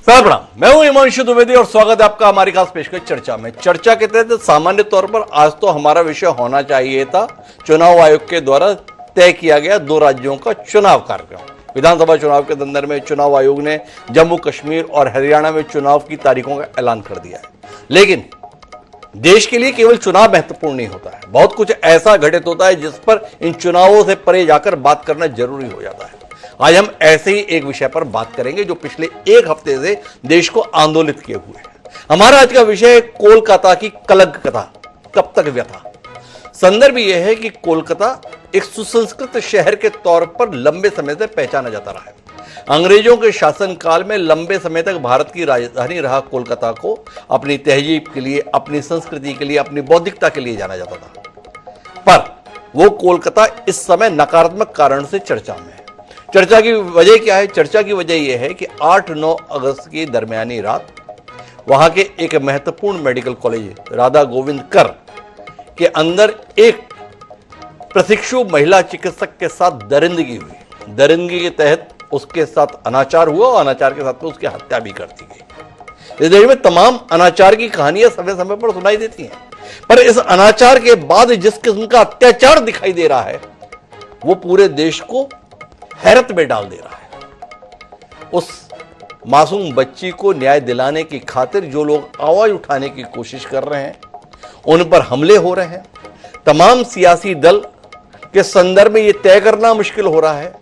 Sir प्रणाम, मैं हूं हिमांशु द्विवेदी और स्वागत है आपका हमारी खास पेशकश चर्चा में। चर्चा के तहत सामान्य तौर पर आज तो हमारा विषय होना चाहिए था चुनाव आयोग के द्वारा तय किया गया 2 राज्यों का चुनाव कार्यक्रम। विधानसभा चुनाव के संदर्भ में चुनाव आयोग ने जम्मू कश्मीर और हरियाणा में चुनाव की तारीखों का ऐलान कर दिया है। लेकिन देश के लिए केवल चुनाव महत्वपूर्ण नहीं होता है, बहुत कुछ ऐसा घटित होता है जिस पर इन चुनावों से परे जाकर बात करना जरूरी हो जाता है। आज हम ऐसे ही एक विषय पर बात करेंगे जो पिछले एक हफ्ते से देश को आंदोलित किए हुए है। हमारा आज का विषय है कोलकाता की कलंक कथा, कब तक व्यथा। संदर्भ यह है कि कोलकाता एक सुसंस्कृत शहर के तौर पर लंबे समय से पहचाना जाता रहा है। अंग्रेजों के शासनकाल में लंबे समय तक भारत की राजधानी रहा कोलकाता को अपनी तहजीब के लिए, अपनी संस्कृति के लिए, अपनी बौद्धिकता के लिए जाना जाता था। पर वो कोलकाता इस समय नकारात्मक कारण से चर्चा में है। चर्चा की वजह क्या है? चर्चा की वजह यह है कि 8-9 अगस्त की दरमियानी रात वहां के एक महत्वपूर्ण मेडिकल कॉलेज राधा गोविंद कर के अंदर एक प्रशिक्षु महिला चिकित्सक के साथ दरिंदगी हुई। दरिंदगी के तहत उसके साथ अनाचार हुआ और अनाचार के साथ में उसकी हत्या भी कर दी गई। इस देश में तमाम अनाचार की कहानियां समय समय पर सुनाई देती हैं, पर इस अनाचार के बाद जिस किस्म का अत्याचार दिखाई दे रहा है वो पूरे देश को हैरत में डाल दे रहा है। उस मासूम बच्ची को न्याय दिलाने की खातिर जो लोग आवाज उठाने की कोशिश कर रहे हैं उन पर हमले हो रहे हैं। तमाम सियासी दल के संदर्भ में यह तय करना मुश्किल हो रहा है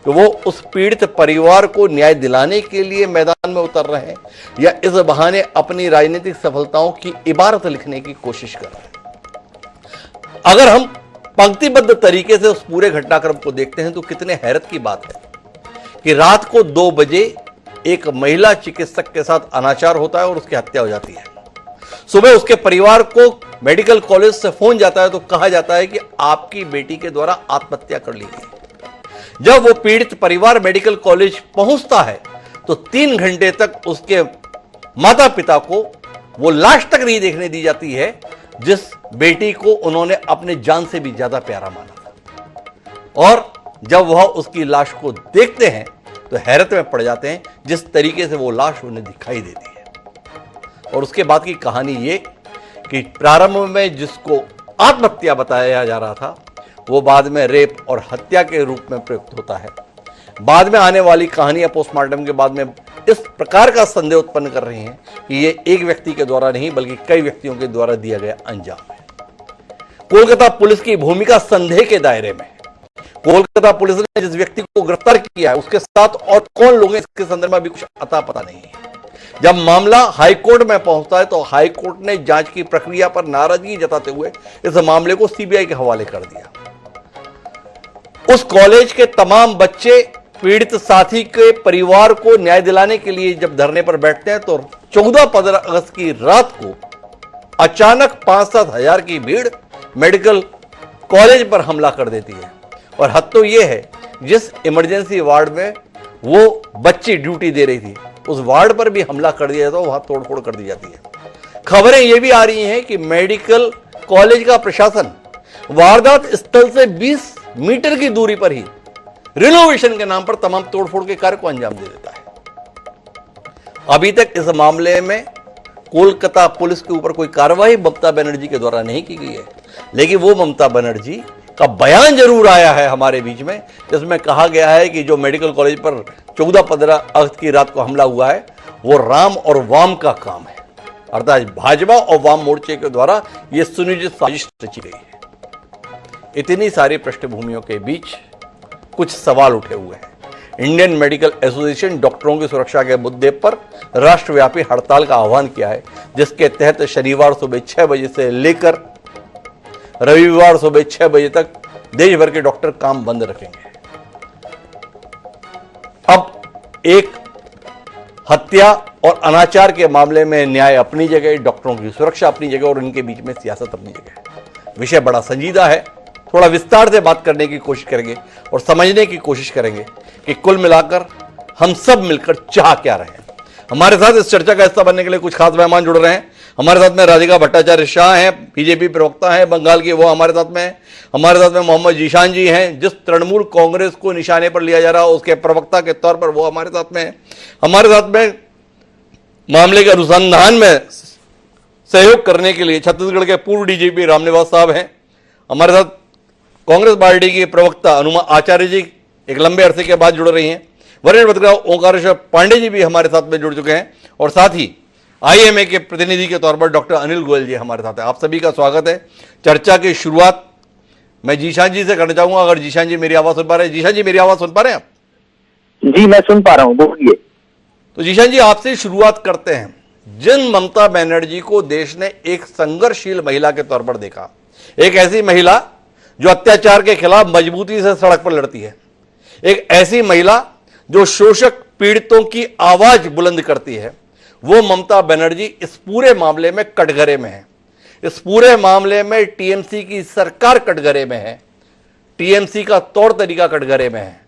कि वो उस पीड़ित परिवार को न्याय दिलाने के लिए मैदान में उतर रहे हैं या इस बहाने अपनी राजनीतिक सफलताओं की इबारत लिखने की कोशिश कर रहे हैं। अगर हम पंक्तिबद्ध तरीके से उस पूरे घटनाक्रम को देखते हैं तो कितने हैरत की बात है कि रात को 2 बजे एक महिला चिकित्सक के साथ अनाचार होता है और उसकी हत्या हो जाती है। सुबह उसके परिवार को मेडिकल कॉलेज से फोन जाता है तो कहा जाता है कि आपकी बेटी के द्वारा आत्महत्या कर ली गई। जब वो पीड़ित परिवार मेडिकल कॉलेज पहुंचता है तो 3 घंटे तक उसके माता पिता को वो लाश तक नहीं देखने दी जाती है जिस बेटी को उन्होंने अपने जान से भी ज्यादा प्यारा माना था। और जब वह उसकी लाश को देखते हैं तो हैरत में पड़ जाते हैं जिस तरीके से वो लाश उन्हें दिखाई देती है। और उसके बाद की कहानी ये कि प्रारंभ में जिसको आत्महत्या बताया जा रहा था वो बाद में रेप और हत्या के रूप में प्रयुक्त होता है। बाद में आने वाली कहानियां पोस्टमार्टम के बाद में इस प्रकार का संदेह उत्पन्न कर रही हैं कि ये एक व्यक्ति के द्वारा नहीं बल्कि कई व्यक्तियों के द्वारा दिया गया अंजाम है। कोलकाता पुलिस की भूमिका संदेह के दायरे में है। कोलकाता पुलिस ने जिस व्यक्ति को गिरफ्तार किया है उसके साथ और कौन लोग हैं इसके संदर्भ में अभी कुछ अता पता नहीं है। जब मामला हाईकोर्ट में पहुंचता है तो हाईकोर्ट ने जांच की प्रक्रिया पर नाराजगी जताते हुए इस मामले को सीबीआई के हवाले कर दिया। उस कॉलेज के तमाम बच्चे पीड़ित साथी के परिवार को न्याय दिलाने के लिए जब धरने पर बैठते हैं तो 14-15 अगस्त की रात को अचानक 5-7 हजार की भीड़ मेडिकल कॉलेज पर हमला कर देती है। और हद तो यह है जिस इमरजेंसी वार्ड में वो बच्ची ड्यूटी दे रही थी उस वार्ड पर भी हमला कर दिया जाता है, वहां तोड़फोड़ कर दी जाती है। खबरें यह भी आ रही हैं कि मेडिकल कॉलेज का प्रशासन वारदात स्थल से 20 मीटर की दूरी पर ही रिनोवेशन के नाम पर तमाम तोड़फोड़ के कार्य को अंजाम दे देता है। अभी तक इस मामले में कोलकाता पुलिस के ऊपर कोई कार्रवाई ममता बनर्जी के द्वारा नहीं की गई है, लेकिन वो ममता बनर्जी का बयान जरूर आया है हमारे बीच में जिसमें कहा गया है कि जो मेडिकल कॉलेज पर 14-15 अगस्त की रात को हमला हुआ है वो राम और वाम का काम है, अर्थात भाजपा और वाम मोर्चे के द्वारा यह सुनियोजित साजिश रची गई है। इतनी सारी पृष्ठभूमियों के बीच कुछ सवाल उठे हुए हैं। इंडियन मेडिकल एसोसिएशन डॉक्टरों की सुरक्षा के मुद्दे पर राष्ट्रव्यापी हड़ताल का आह्वान किया है जिसके तहत शनिवार सुबह 6 बजे से लेकर रविवार सुबह 6 बजे तक देश भर के डॉक्टर काम बंद रखेंगे। अब एक हत्या और अनाचार के मामले में न्याय अपनी जगह, डॉक्टरों की सुरक्षा अपनी जगह और इनके बीच में सियासत अपनी जगह। विषय बड़ा संजीदा है, थोड़ा विस्तार से बात करने की कोशिश करेंगे और समझने की कोशिश करेंगे कि कुल मिलाकर हम सब मिलकर चाह क्या रहे हैं। हमारे साथ इस चर्चा का हिस्सा बनने के लिए कुछ खास मेहमान जुड़ रहे हैं। हमारे साथ में राधिका भट्टाचार्य शाह हैं, बीजेपी प्रवक्ता हैं बंगाल की, वो हमारे साथ में हैं। हमारे साथ में मोहम्मद जीशान जी हैं, जिस तृणमूल कांग्रेस को निशाने पर लिया जा रहा है उसके प्रवक्ता के तौर पर वो हमारे साथ में हैं। हमारे साथ में मामले के अनुसंधान में सहयोग करने के लिए छत्तीसगढ़ के पूर्व डीजीपी रामनिवास साहब हैं हमारे साथ। कांग्रेस पार्टी के प्रवक्ता अनुमा आचार्य जी एक लंबे अरसे के बाद जुड़ रही हैं। वरिष्ठ पत्रकार ओंकारेश्वर पांडे जी भी हमारे साथ में जुड़ चुके हैं और साथ ही आईएमए के प्रतिनिधि के तौर पर डॉक्टर अनिल गोयल जी हमारे साथ हैं। आप सभी का स्वागत है। चर्चा की शुरुआत मैं जीशान जी से करना चाहूंगा। अगर जीशान जी मेरी आवाज सुन पा रहे हैं। जीशान जी मेरी आवाज सुन पा रहे हैं आप? जी मैं सुन पा रहा हूं, बोलिए। तो जीशान जी आपसे शुरुआत करते हैं। जिन ममता बनर्जी को देश ने एक संघर्षशील महिला के तौर पर देखा, एक ऐसी महिला जो अत्याचार के खिलाफ मजबूती से सड़क पर लड़ती है, एक ऐसी महिला जो शोषक पीड़ितों की आवाज बुलंद करती है, वो ममता बनर्जी इस पूरे मामले में कटघरे में है। इस पूरे मामले में टीएमसी की सरकार कटघरे में है, टीएमसी का तौर तरीका कटघरे में है,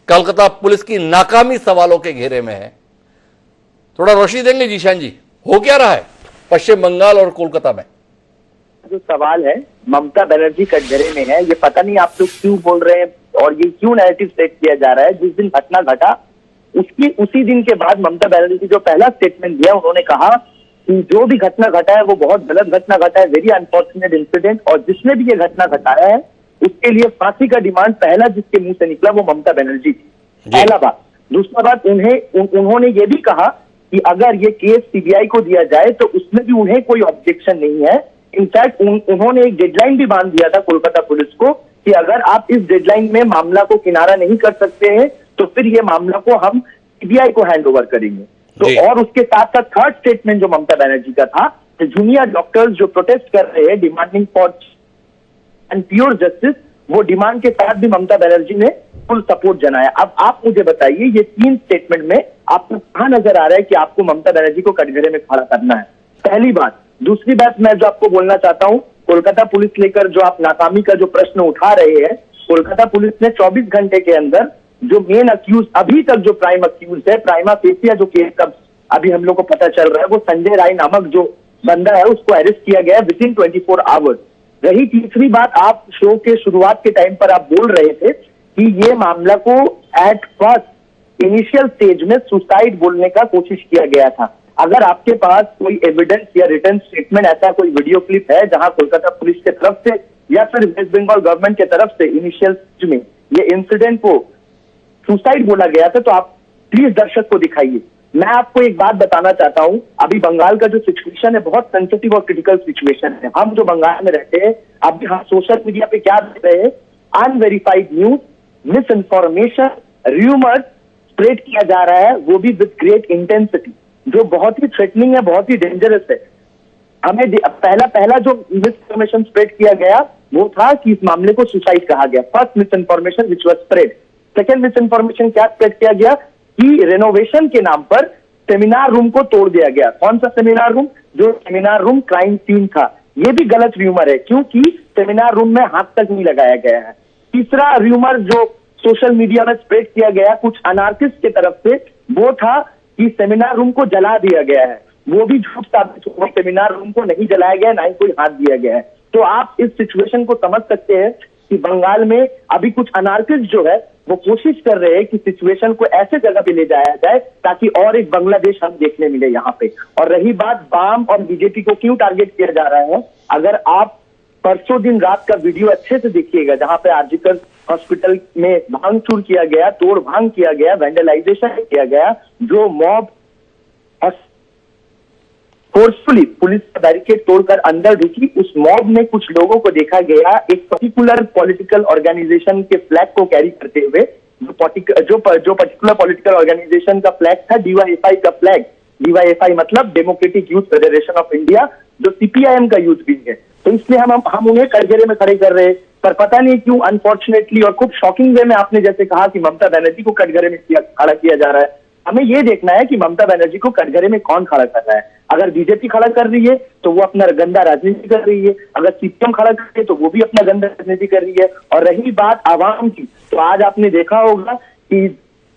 कलकत्ता पुलिस की नाकामी सवालों के घेरे में है। थोड़ा रोशनी देंगे जीशान जी, हो क्या रहा है पश्चिम बंगाल और कोलकाता में? जो सवाल है ममता बनर्जी कटघरे में है, ये पता नहीं आप लोग क्यों बोल रहे हैं और ये क्यों नैरेटिव सेट किया जा रहा है। जिस दिन घटना घटा उसी दिन के बाद ममता बनर्जी जो पहला स्टेटमेंट दिया, उन्होंने कहा कि जो भी घटना घटा है वो बहुत गलत घटना घटा है, वेरी अनफॉर्चुनेट इंसिडेंट, और जिसने भी ये घटना घटाया है उसके लिए फांसी का डिमांड पहला जिसके मुंह से निकला वो ममता बनर्जी थी। पहला बात। दूसरा बात, उन्होंने ये भी कहा कि अगर ये केस सीबीआई को दिया जाए तो उसमें भी उन्हें कोई ऑब्जेक्शन नहीं है। इनफैक्ट उन्होंने एक डेडलाइन भी बांध दिया था कोलकाता पुलिस को कि अगर आप इस डेडलाइन में मामला को किनारा नहीं कर सकते हैं तो फिर ये मामला को हम सीबीआई को हैंड ओवर करेंगे। तो और उसके साथ साथ थर्ड स्टेटमेंट जो ममता बनर्जी का था, जूनियर डॉक्टर्स जो प्रोटेस्ट कर रहे हैं demanding for and pure justice, वो डिमांड के साथ भी ममता बनर्जी ने फुल सपोर्ट जनाया। अब आप मुझे बताइए, ये तीन स्टेटमेंट में आपको कहां नजर आ रहा है कि आपको ममता बनर्जी को कटघरे में खड़ा करना है? पहली बात। दूसरी बात मैं जो आपको बोलना चाहता हूं, कोलकाता पुलिस लेकर जो आप नाकामी का जो प्रश्न उठा रहे हैं, कोलकाता पुलिस ने 24 घंटे के अंदर जो मेन अक्यूज, अभी तक जो प्राइम अक्यूज है, प्राइमा फेसिया जो केस का अभी हम लोग को पता चल रहा है, वो संजय राय नामक जो बंदा है उसको अरेस्ट किया गया विद इन 24 आवर्स। रही तीसरी बात, आप शो के शुरुआत के टाइम पर आप बोल रहे थे कि ये मामला को एट फर्स्ट इनिशियल स्टेज में सुसाइड बोलने का कोशिश किया गया था। अगर आपके पास कोई एविडेंस या रिटर्न स्टेटमेंट, ऐसा कोई वीडियो क्लिप है जहां कोलकाता पुलिस की तरफ से या फिर वेस्ट बंगाल गवर्नमेंट की तरफ से इनिशियल स्टेज में ये इंसिडेंट को सुसाइड बोला गया था, तो आप प्लीज दर्शक को दिखाइए। मैं आपको एक बात बताना चाहता हूं, अभी बंगाल का जो सिचुएशन है बहुत सेंसिटिव और क्रिटिकल सिचुएशन है। हम जो बंगाल में रहते हैं, अभी हम सोशल मीडिया पे क्या देख रहे हैं, unverified news, miss information, rumours spread किया जा रहा है, वो भी विद ग्रेट इंटेंसिटी, जो बहुत ही थ्रेटनिंग है, बहुत ही डेंजरस है। हमें पहला जो मिस इन्फॉर्मेशन स्प्रेड किया गया वो था कि इस मामले को सुसाइड कहा गया, first miss information which was spread. Second miss information क्या स्प्रेड किया गया कि रेनोवेशन के नाम पर सेमिनार रूम को तोड़ दिया गया। कौन सा सेमिनार रूम? जो सेमिनार रूम क्राइम सीन था। ये भी गलत र्यूमर है क्योंकि सेमिनार रूम में हाथ तक नहीं लगाया गया है। तीसरा र्यूमर जो सोशल मीडिया में स्प्रेड किया गया कुछ अनार्किस्ट की तरफ से, वो था कि सेमिनार रूम को जला दिया गया है। वो भी झूठ साबित हुआ, सेमिनार रूम को नहीं जलाया गया, ना ही कोई हाथ दिया गया है। तो आप इस सिचुएशन को समझ सकते हैं कि बंगाल में अभी कुछ अनार्किस्ट जो है वो कोशिश कर रहे हैं कि सिचुएशन को ऐसे जगह पे ले जाया जाए ताकि और एक बांग्लादेश हम देखने मिले यहाँ पे। और रही बात वाम और बीजेपी को क्यों टारगेट किया जा रहा है, अगर आप परसों दिन रात का वीडियो अच्छे से देखिएगा जहां पे आरजीकर हॉस्पिटल में भांगचूर किया गया, तोड़ भांग किया गया, वेंडलाइजेशन किया गया, जो मॉब फोर्सफुली पुलिस का बैरिकेड तोड़कर अंदर घुसी, उस मॉब में कुछ लोगों को देखा गया एक पर्टिकुलर पॉलिटिकल ऑर्गेनाइजेशन के फ्लैग को कैरी करते हुए। जो पर्टिकुलर पॉलिटिकल ऑर्गेनाइजेशन का फ्लैग था डीवाईएफआई का फ्लैग। डीवाईएफआई मतलब democratic youth federation of India, जो सीपीआईएम का यूथ विंग है। तो इसलिए हम उन्हें कटघरे में खड़े कर रहे हैं। पर पता नहीं क्यों अनफॉर्चुनेटली और खूब शॉकिंग वे में आपने जैसे कहा कि ममता बनर्जी को कटघरे में खड़ा किया जा रहा है। हमें ये देखना है कि ममता बनर्जी को कटघरे में कौन खड़ा कर रहा है। अगर बीजेपी खड़ा कर रही है तो वो अपना गंदा राजनीति कर रही है, अगर सीपीएम खड़ा कर रही है तो वो भी अपना गंदा राजनीति कर रही है। और रही बात आवाम की, तो आज आपने देखा होगा कि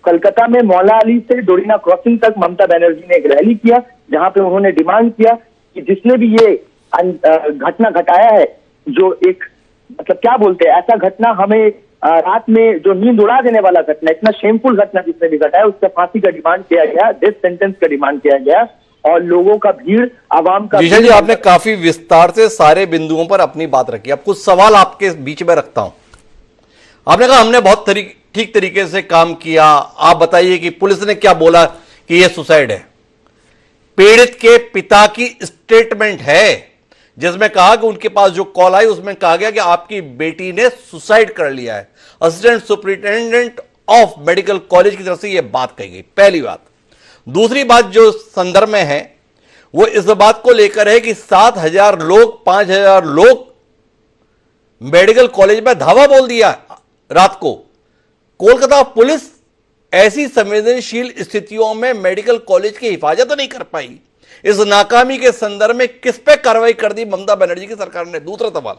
कलकत्ता में मौला अली से डोरिना क्रॉसिंग तक ममता बनर्जी ने एक रैली किया जहां पे उन्होंने डिमांड किया कि जिसने भी ये घटना घटाया है, जो एक मतलब क्या बोलते हैं, ऐसा घटना हमें रात में जो नींद उड़ा देने वाला घटना, इतना शेमफुल घटना जिसने भी घटाया, उससे फांसी का डिमांड किया गया, डेथ सेंटेंस का डिमांड किया गया। और लोगों का भीड़, आवाम का जीशन जी, भीड़। आपने काफी विस्तार से सारे बिंदुओं पर अपनी बात रखी। अब कुछ सवाल आपके बीच में रखता हूं। आपने कहा हमने बहुत ठीक तरीके से काम किया। आप बताइए कि पुलिस ने क्या बोला कि यह सुसाइड है। पीड़ित के पिता की स्टेटमेंट है जिसमें कहा कि उनके पास जो कॉल आई उसमें कहा गया कि आपकी बेटी ने सुसाइड कर लिया है। Assistant superintendent of medical college की तरफ से यह बात कही गई, पहली बात। दूसरी बात जो संदर्भ में है वो इस बात को लेकर है कि 7,000 लोग, 5,000 लोग मेडिकल कॉलेज में धावा बोल दिया रात को। कोलकाता पुलिस ऐसी संवेदनशील स्थितियों में मेडिकल कॉलेज की हिफाजत नहीं कर पाई। इस नाकामी के संदर्भ में किस पे कार्रवाई कर दी ममता बनर्जी की सरकार ने? दूसरा सवाल।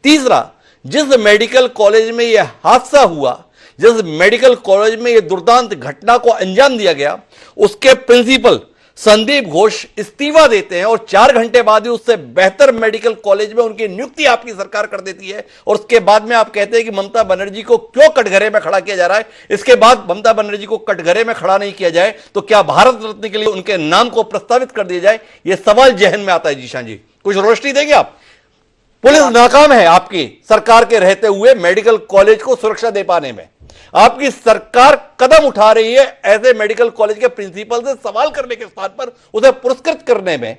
तीसरा, जिस मेडिकल कॉलेज में यह हादसा हुआ, जिस मेडिकल कॉलेज में यह दुर्दांत घटना को अंजाम दिया गया, उसके प्रिंसिपल संदीप घोष इस्तीफा देते हैं और 4 घंटे बाद ही उससे बेहतर मेडिकल कॉलेज में उनकी नियुक्ति आपकी सरकार कर देती है। और उसके बाद में आप कहते हैं कि ममता बनर्जी को क्यों कटघरे में खड़ा किया जा रहा है। इसके बाद ममता बनर्जी को कटघरे में खड़ा नहीं किया जाए तो क्या भारत रत्न के लिए उनके नाम को प्रस्तावित कर दिया जाए? यह सवाल जहन में आता है। जीशान जी, कुछ रोशनी देंगे आप? पुलिस नाकाम है आपकी सरकार के रहते हुए मेडिकल कॉलेज को सुरक्षा दे पाने में। आपकी सरकार कदम उठा रही है ऐसे मेडिकल कॉलेज के प्रिंसिपल से सवाल करने के स्थान पर उसे पुरस्कृत करने में,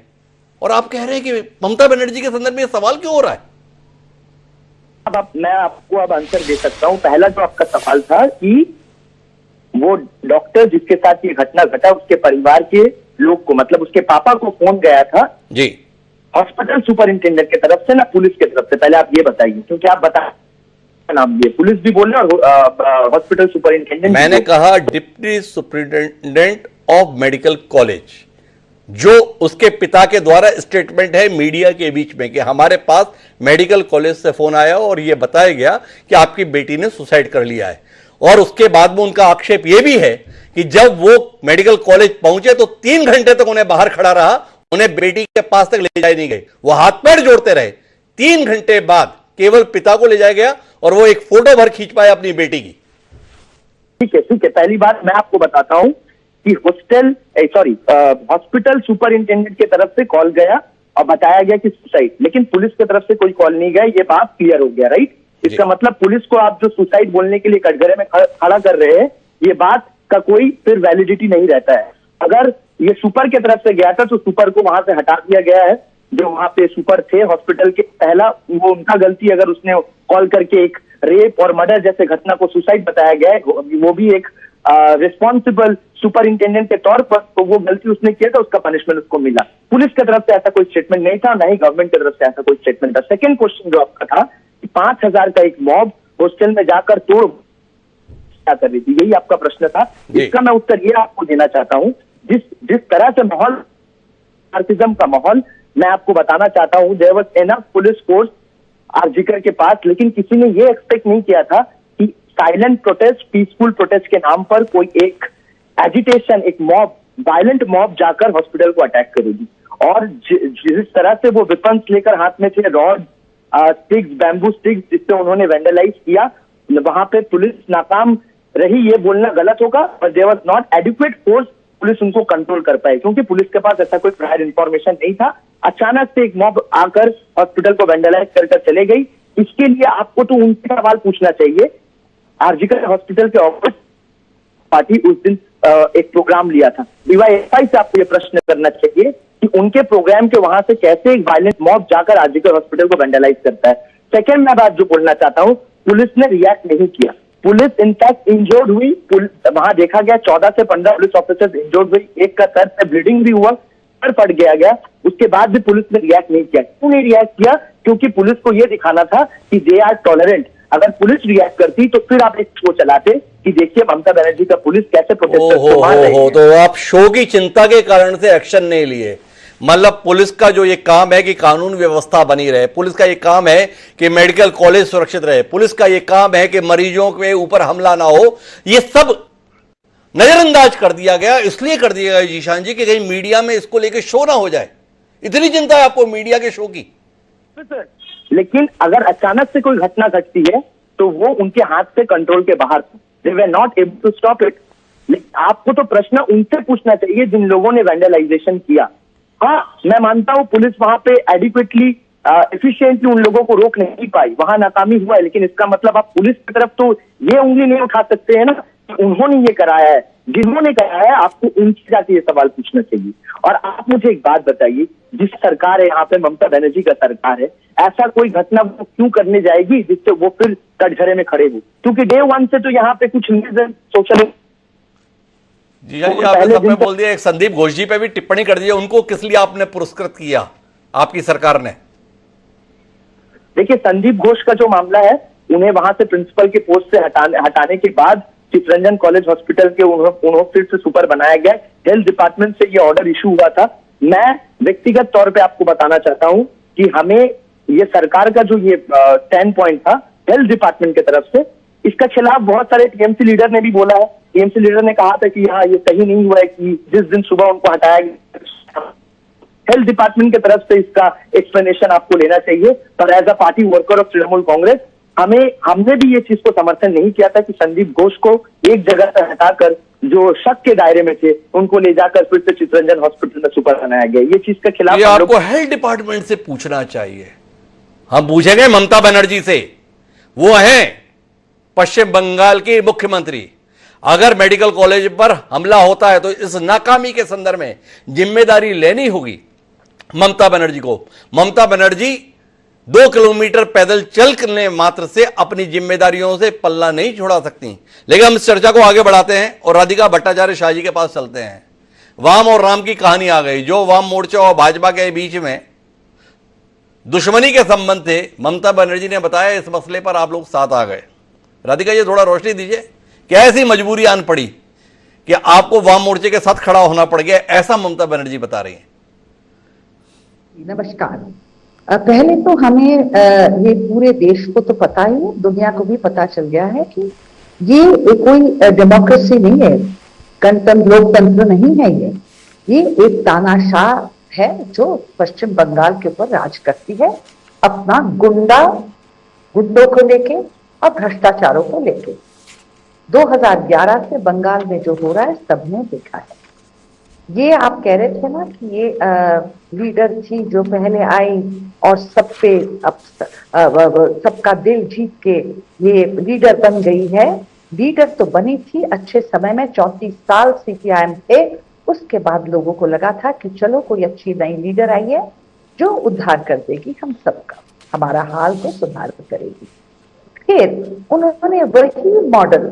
और आप कह रहे हैं कि ममता बनर्जी के संदर्भ में यह सवाल क्यों हो रहा है? अब मैं आपको अब आंसर दे सकता हूं। पहला जो आपका सवाल था कि वो डॉक्टर जिसके साथ ये घटना घटा, उसके परिवार के लोग को, मतलब उसके पापा को फोन गया था जी हॉस्पिटल सुपरिंटेंडेंट की तरफ से ना पुलिस की तरफ से? पहले आप ये बताइए, क्योंकि आप बता नाम दिए, पुलिस भी बोल रहे और हॉस्पिटल सुपरिंटेंडेंट। मैंने कहा deputy superintendent of medical college, जो उसके पिता के द्वारा स्टेटमेंट है मीडिया के बीच में कि हमारे पास मेडिकल कॉलेज से फोन आया और यह बताया गया कि आपकी बेटी ने सुसाइड कर लिया है। और उसके बाद में उनका आक्षेप यह भी है कि जब वो मेडिकल कॉलेज पहुंचे तो 3 घंटे तक उन्हें बाहर खड़ा रहा, उन्हें बेटी के पास तक ले जाए नहीं गए, वो हाथ पैर जोड़ते रहे। 3 घंटे बाद केवल पिता को ले जाया गया और वो एक फोटो भर खींच पाया अपनी बेटी की। ठीक है। पहली बात मैं आपको बताता हूं कि हॉस्पिटल सुपरिंटेंडेंट की तरफ से कॉल गया और बताया गया कि सुसाइड, लेकिन पुलिस की तरफ से कोई कॉल नहीं गया। ये बात क्लियर हो गया, राइट? इसका मतलब पुलिस को आप जो सुसाइड बोलने के लिए कटघरे में खड़ा कर रहे हैं, ये बात का कोई फिर वैलिडिटी नहीं रहता है। अगर ये सुपर की तरफ से गया था तो सुपर को वहां से हटा दिया गया है। जो वहां पे सुपर थे हॉस्पिटल के, पहला वो उनका गलती, अगर उसने कॉल करके एक रेप और मर्डर जैसे घटना को सुसाइड बताया गया है, वो भी एक रिस्पॉन्सिबल सुपरिंटेंडेंट के तौर पर, तो वो गलती उसने किया था, उसका पनिशमेंट उसको मिला। पुलिस की तरफ से ऐसा कोई स्टेटमेंट नहीं था, ना ही गवर्नमेंट की तरफ से ऐसा कोई स्टेटमेंट था। सेकंड क्वेश्चन जो आपका था कि 5,000 का एक मॉब हॉस्टल में जाकर तोड़ क्या कर रही थी, यही आपका प्रश्न था। इसका मैं उत्तर ये आपको देना चाहता हूं, जिस तरह से माहौल, मार्क्सिज्म का माहौल, मैं आपको बताना चाहता हूं, there was enough police force R G Kar के पास, लेकिन किसी ने ये एक्सपेक्ट नहीं किया था कि साइलेंट प्रोटेस्ट, पीसफुल प्रोटेस्ट के नाम पर कोई एक एजिटेशन, एक मॉब, वायलेंट मॉब जाकर हॉस्पिटल को अटैक करेगी। और जिस तरह से वो वेपन्स लेकर हाथ में थे, रॉड, स्टिक्स, बैम्बू स्टिक्स, जिससे उन्होंने वेंडलाइज किया, वहां पे पुलिस नाकाम रही, ये बोलना गलत होगा। और there was not adequate force, police उनको कंट्रोल कर पाई, क्योंकि पुलिस के पास ऐसा कोई प्रायर इंफॉर्मेशन नहीं था। अचानक से एक मॉब आकर हॉस्पिटल को वेंडलाइज कर चले गई। इसके लिए आपको तो उनसे सवाल पूछना चाहिए। आरजीकर हॉस्पिटल के ऑफिस पार्टी उस दिन एक प्रोग्राम लिया था, डीवाईएफआई से आपको ये प्रश्न करना चाहिए कि उनके प्रोग्राम के वहां से कैसे एक वायलेंट मॉब जाकर आरजीकर हॉस्पिटल को वेंडलाइज करता है। सेकेंड मैं बात जो बोलना चाहता हूं, पुलिस ने रिएक्ट नहीं किया। पुलिस इनफैक्ट इंजोर्ड हुई, वहां देखा गया 14 से 15 पुलिस ऑफिसर्स इंजोर्ड हुई, एक का सर से ब्लीडिंग भी हुआ, सर फट गया। उसके बाद भी पुलिस ने रिएक्ट नहीं किया। क्यों नहीं रिएक्ट किया? क्योंकि पुलिस को यह दिखाना था कि दे आर टॉलरेंट। अगर पुलिस रिएक्ट करती तो फिर आप एक शो चलाते कि देखिए ममता बनर्जी का पुलिस कैसे प्रोटेस्टर्स को मार रही है। तो आप शो की चिंता के कारण से एक्शन नहीं लिए। मतलब पुलिस का जो ये काम है कि कानून व्यवस्था बनी रहे, पुलिस का ये काम है कि मेडिकल कॉलेज सुरक्षित रहे, पुलिस का ये काम है कि मरीजों के ऊपर हमला ना हो, ये सब नजरअंदाज कर दिया गया। इसलिए कर दिया गया जीशान जी कि कहीं मीडिया में इसको लेकर शो ना हो जाए। इतनी चिंता है आपको मीडिया के शो की? लेकिन अगर अचानक से कोई घटना घटती है तो वो उनके हाथ से कंट्रोल के बाहर था। They were not able to stop it. आपको तो प्रश्न उनसे पूछना चाहिए जिन लोगों ने वैंडलाइजेशन किया। हाँ, मैं मानता हूँ पुलिस वहां पे एडिक्वेटली एफिशिएंटली उन लोगों को रोक नहीं पाई, वहां नाकामी हुआ है, लेकिन इसका मतलब आप पुलिस की तरफ तो ये उंगली नहीं उठा सकते हैं ना कि उन्होंने ये कराया है। जिन्होंने कराया है आपको उनसे जाके ये सवाल पूछना चाहिए। और आप मुझे एक बात बताइए, जिस सरकार है यहाँ पे, ममता बनर्जी का सरकार है, ऐसा कोई घटना वो क्यों करने जाएगी जिससे वो फिर कटघरे में खड़े हो? क्योंकि डे वन से तो यहाँ पे कुछ न्यूज सोशल जी आपने सब में बोल दिया। एक संदीप घोष जी पे भी टिप्पणी कर दी, उनको किस लिए आपने पुरस्कृत किया आपकी सरकार ने? देखिए, संदीप घोष का जो मामला है, उन्हें वहां से प्रिंसिपल के पोस्ट से हटाने के बाद चितरंजन कॉलेज हॉस्पिटल के उन्होंने फिर से सुपर बनाया गया। हेल्थ डिपार्टमेंट से ये ऑर्डर इशू हुआ था। मैं व्यक्तिगत तौर पे आपको बताना चाहता हूं कि हमें ये सरकार का जो ये 10 पॉइंट था हेल्थ डिपार्टमेंट की तरफ से, इसका खिलाफ बहुत सारे टीएमसी लीडर ने भी बोला है। टीएमसी लीडर ने कहा था कि हाँ, ये सही नहीं हुआ है कि जिस दिन सुबह उनको हटाया गया। हेल्थ डिपार्टमेंट की तरफ से इसका एक्सप्लेनेशन आपको लेना चाहिए। पर as a party worker of Trinamool Congress, हमने भी ये चीज को समर्थन नहीं किया था कि संदीप घोष को एक जगह से हटाकर जो शक के दायरे में थे उनको ले जाकर फिर से चितरंजन हॉस्पिटल में सुपर बनाया गया। ये चीज के खिलाफ ये आपको हेल्थ डिपार्टमेंट से पूछना चाहिए। हम पूछेंगे ममता बनर्जी से, वो हैं पश्चिम बंगाल की मुख्यमंत्री। अगर मेडिकल कॉलेज पर हमला होता है तो इस नाकामी के संदर्भ में जिम्मेदारी लेनी होगी ममता बनर्जी को। ममता बनर्जी 2 किलोमीटर पैदल चलने मात्र से अपनी जिम्मेदारियों से पल्ला नहीं छोड़ा सकती। लेकिन हम इस चर्चा को आगे बढ़ाते हैं और राधिका भट्टाचार्य शाह जी के पास चलते हैं। वाम और राम की कहानी आ गई। जो वाम मोर्चा और भाजपा के बीच में दुश्मनी के संबंध थे, ममता बनर्जी ने बताया इस मसले पर आप लोग साथ आ गए। राधिका जी थोड़ा रोशनी दीजिए, क्या ऐसी मजबूरी आन पड़ी कि आपको वाम मोर्चे के साथ खड़ा होना पड़ गया, ऐसा ममता बनर्जी बता रही हैं? नमस्कार। पहले तो हमें ये पूरे देश को तो पता ही है, दुनिया को भी पता चल गया है कि ये कोई डेमोक्रेसी नहीं है, गणतंत्र लोकतंत्र नहीं है। ये एक तानाशाह है जो पश्चिम बंगाल के ऊपर राज करती है, अपना गुंडों को लेके और भ्रष्टाचारों को लेके। 2011 से बंगाल में जो हो रहा है सबने देखा है। ये आप कह रहे थे ना कि ये लीडर थी जो पहले आई और सब पे सबका दिल जीत के ये लीडर बन गई है। लीडर तो बनी थी अच्छे समय में, 34 साल सीपीआईएम थे। उसके बाद लोगों को लगा था कि चलो कोई अच्छी नई लीडर आई है जो उद्धार कर देगी हम सबका, हमारा हाल को सुधार करेगी। फिर उन्होंने वही मॉडल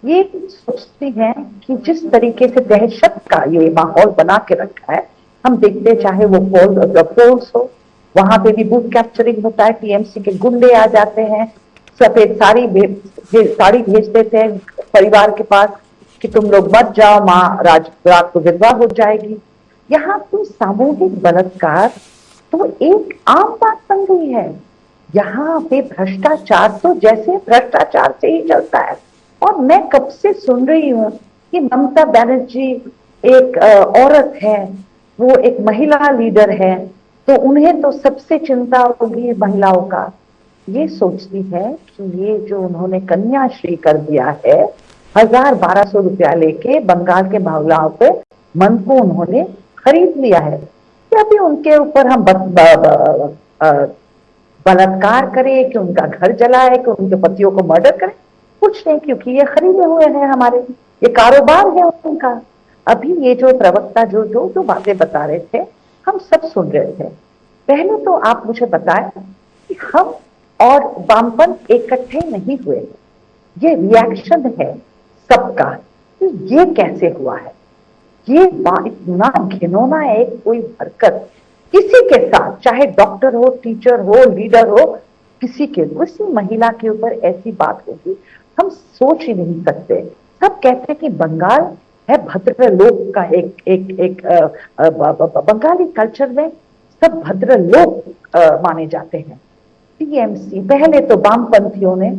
ये सोचती हैं कि जिस तरीके से दहशत का ये माहौल बना के रखा है, हम देखते चाहे वो पोल्स हो, वहां पे भी बूथ कैप्चरिंग होता है, टीएमसी के गुंडे आ जाते हैं, सफेद साड़ी भेज देते हैं परिवार के पास कि तुम लोग मत जाओ, माँ रात को विधवा हो जाएगी। यहाँ पे सामूहिक बलात्कार तो एक आम बात बन गई है। यहाँ पे भ्रष्टाचार तो जैसे भ्रष्टाचार से ही चलता है। और मैं कब से सुन रही हूँ कि ममता बनर्जी एक औरत है, वो एक महिला लीडर है, तो उन्हें तो सबसे चिंता होगी महिलाओं का। ये सोचती है कि ये जो उन्होंने कन्याश्री कर दिया है, 1200 रुपया लेके बंगाल के महिलाओं पे मन को उन्होंने खरीद लिया है। क्या भी उनके ऊपर हम बलात्कार करें, कि उनका घर जलाए, कि उनके पतियों को मर्डर करें? कुछ नहीं, क्योंकि ये खरीदे हुए हैं हमारे, ये कारोबार है उनका। अभी ये जो प्रवक्ता जो बातें बता रहे थे, हम सब सुन रहे थे। पहले तो आप मुझे बताएं कि हम और वामपंथ इकट्ठे नहीं हुए, ये रिएक्शन है सबका कि ये कैसे हुआ है। ये इतना घिनौना है कोई हरकत किसी के साथ, चाहे डॉक्टर हो, टीचर हो, लीडर हो, किसी महिला के ऊपर ऐसी बात होगी, हम सोच ही नहीं सकते। सब कहते हैं कि बंगाल है भद्र लोक का एक बंगाली कल्चर में सब भद्र लोक माने जाते हैं। टीएमसी पहले तो वामपंथियों ने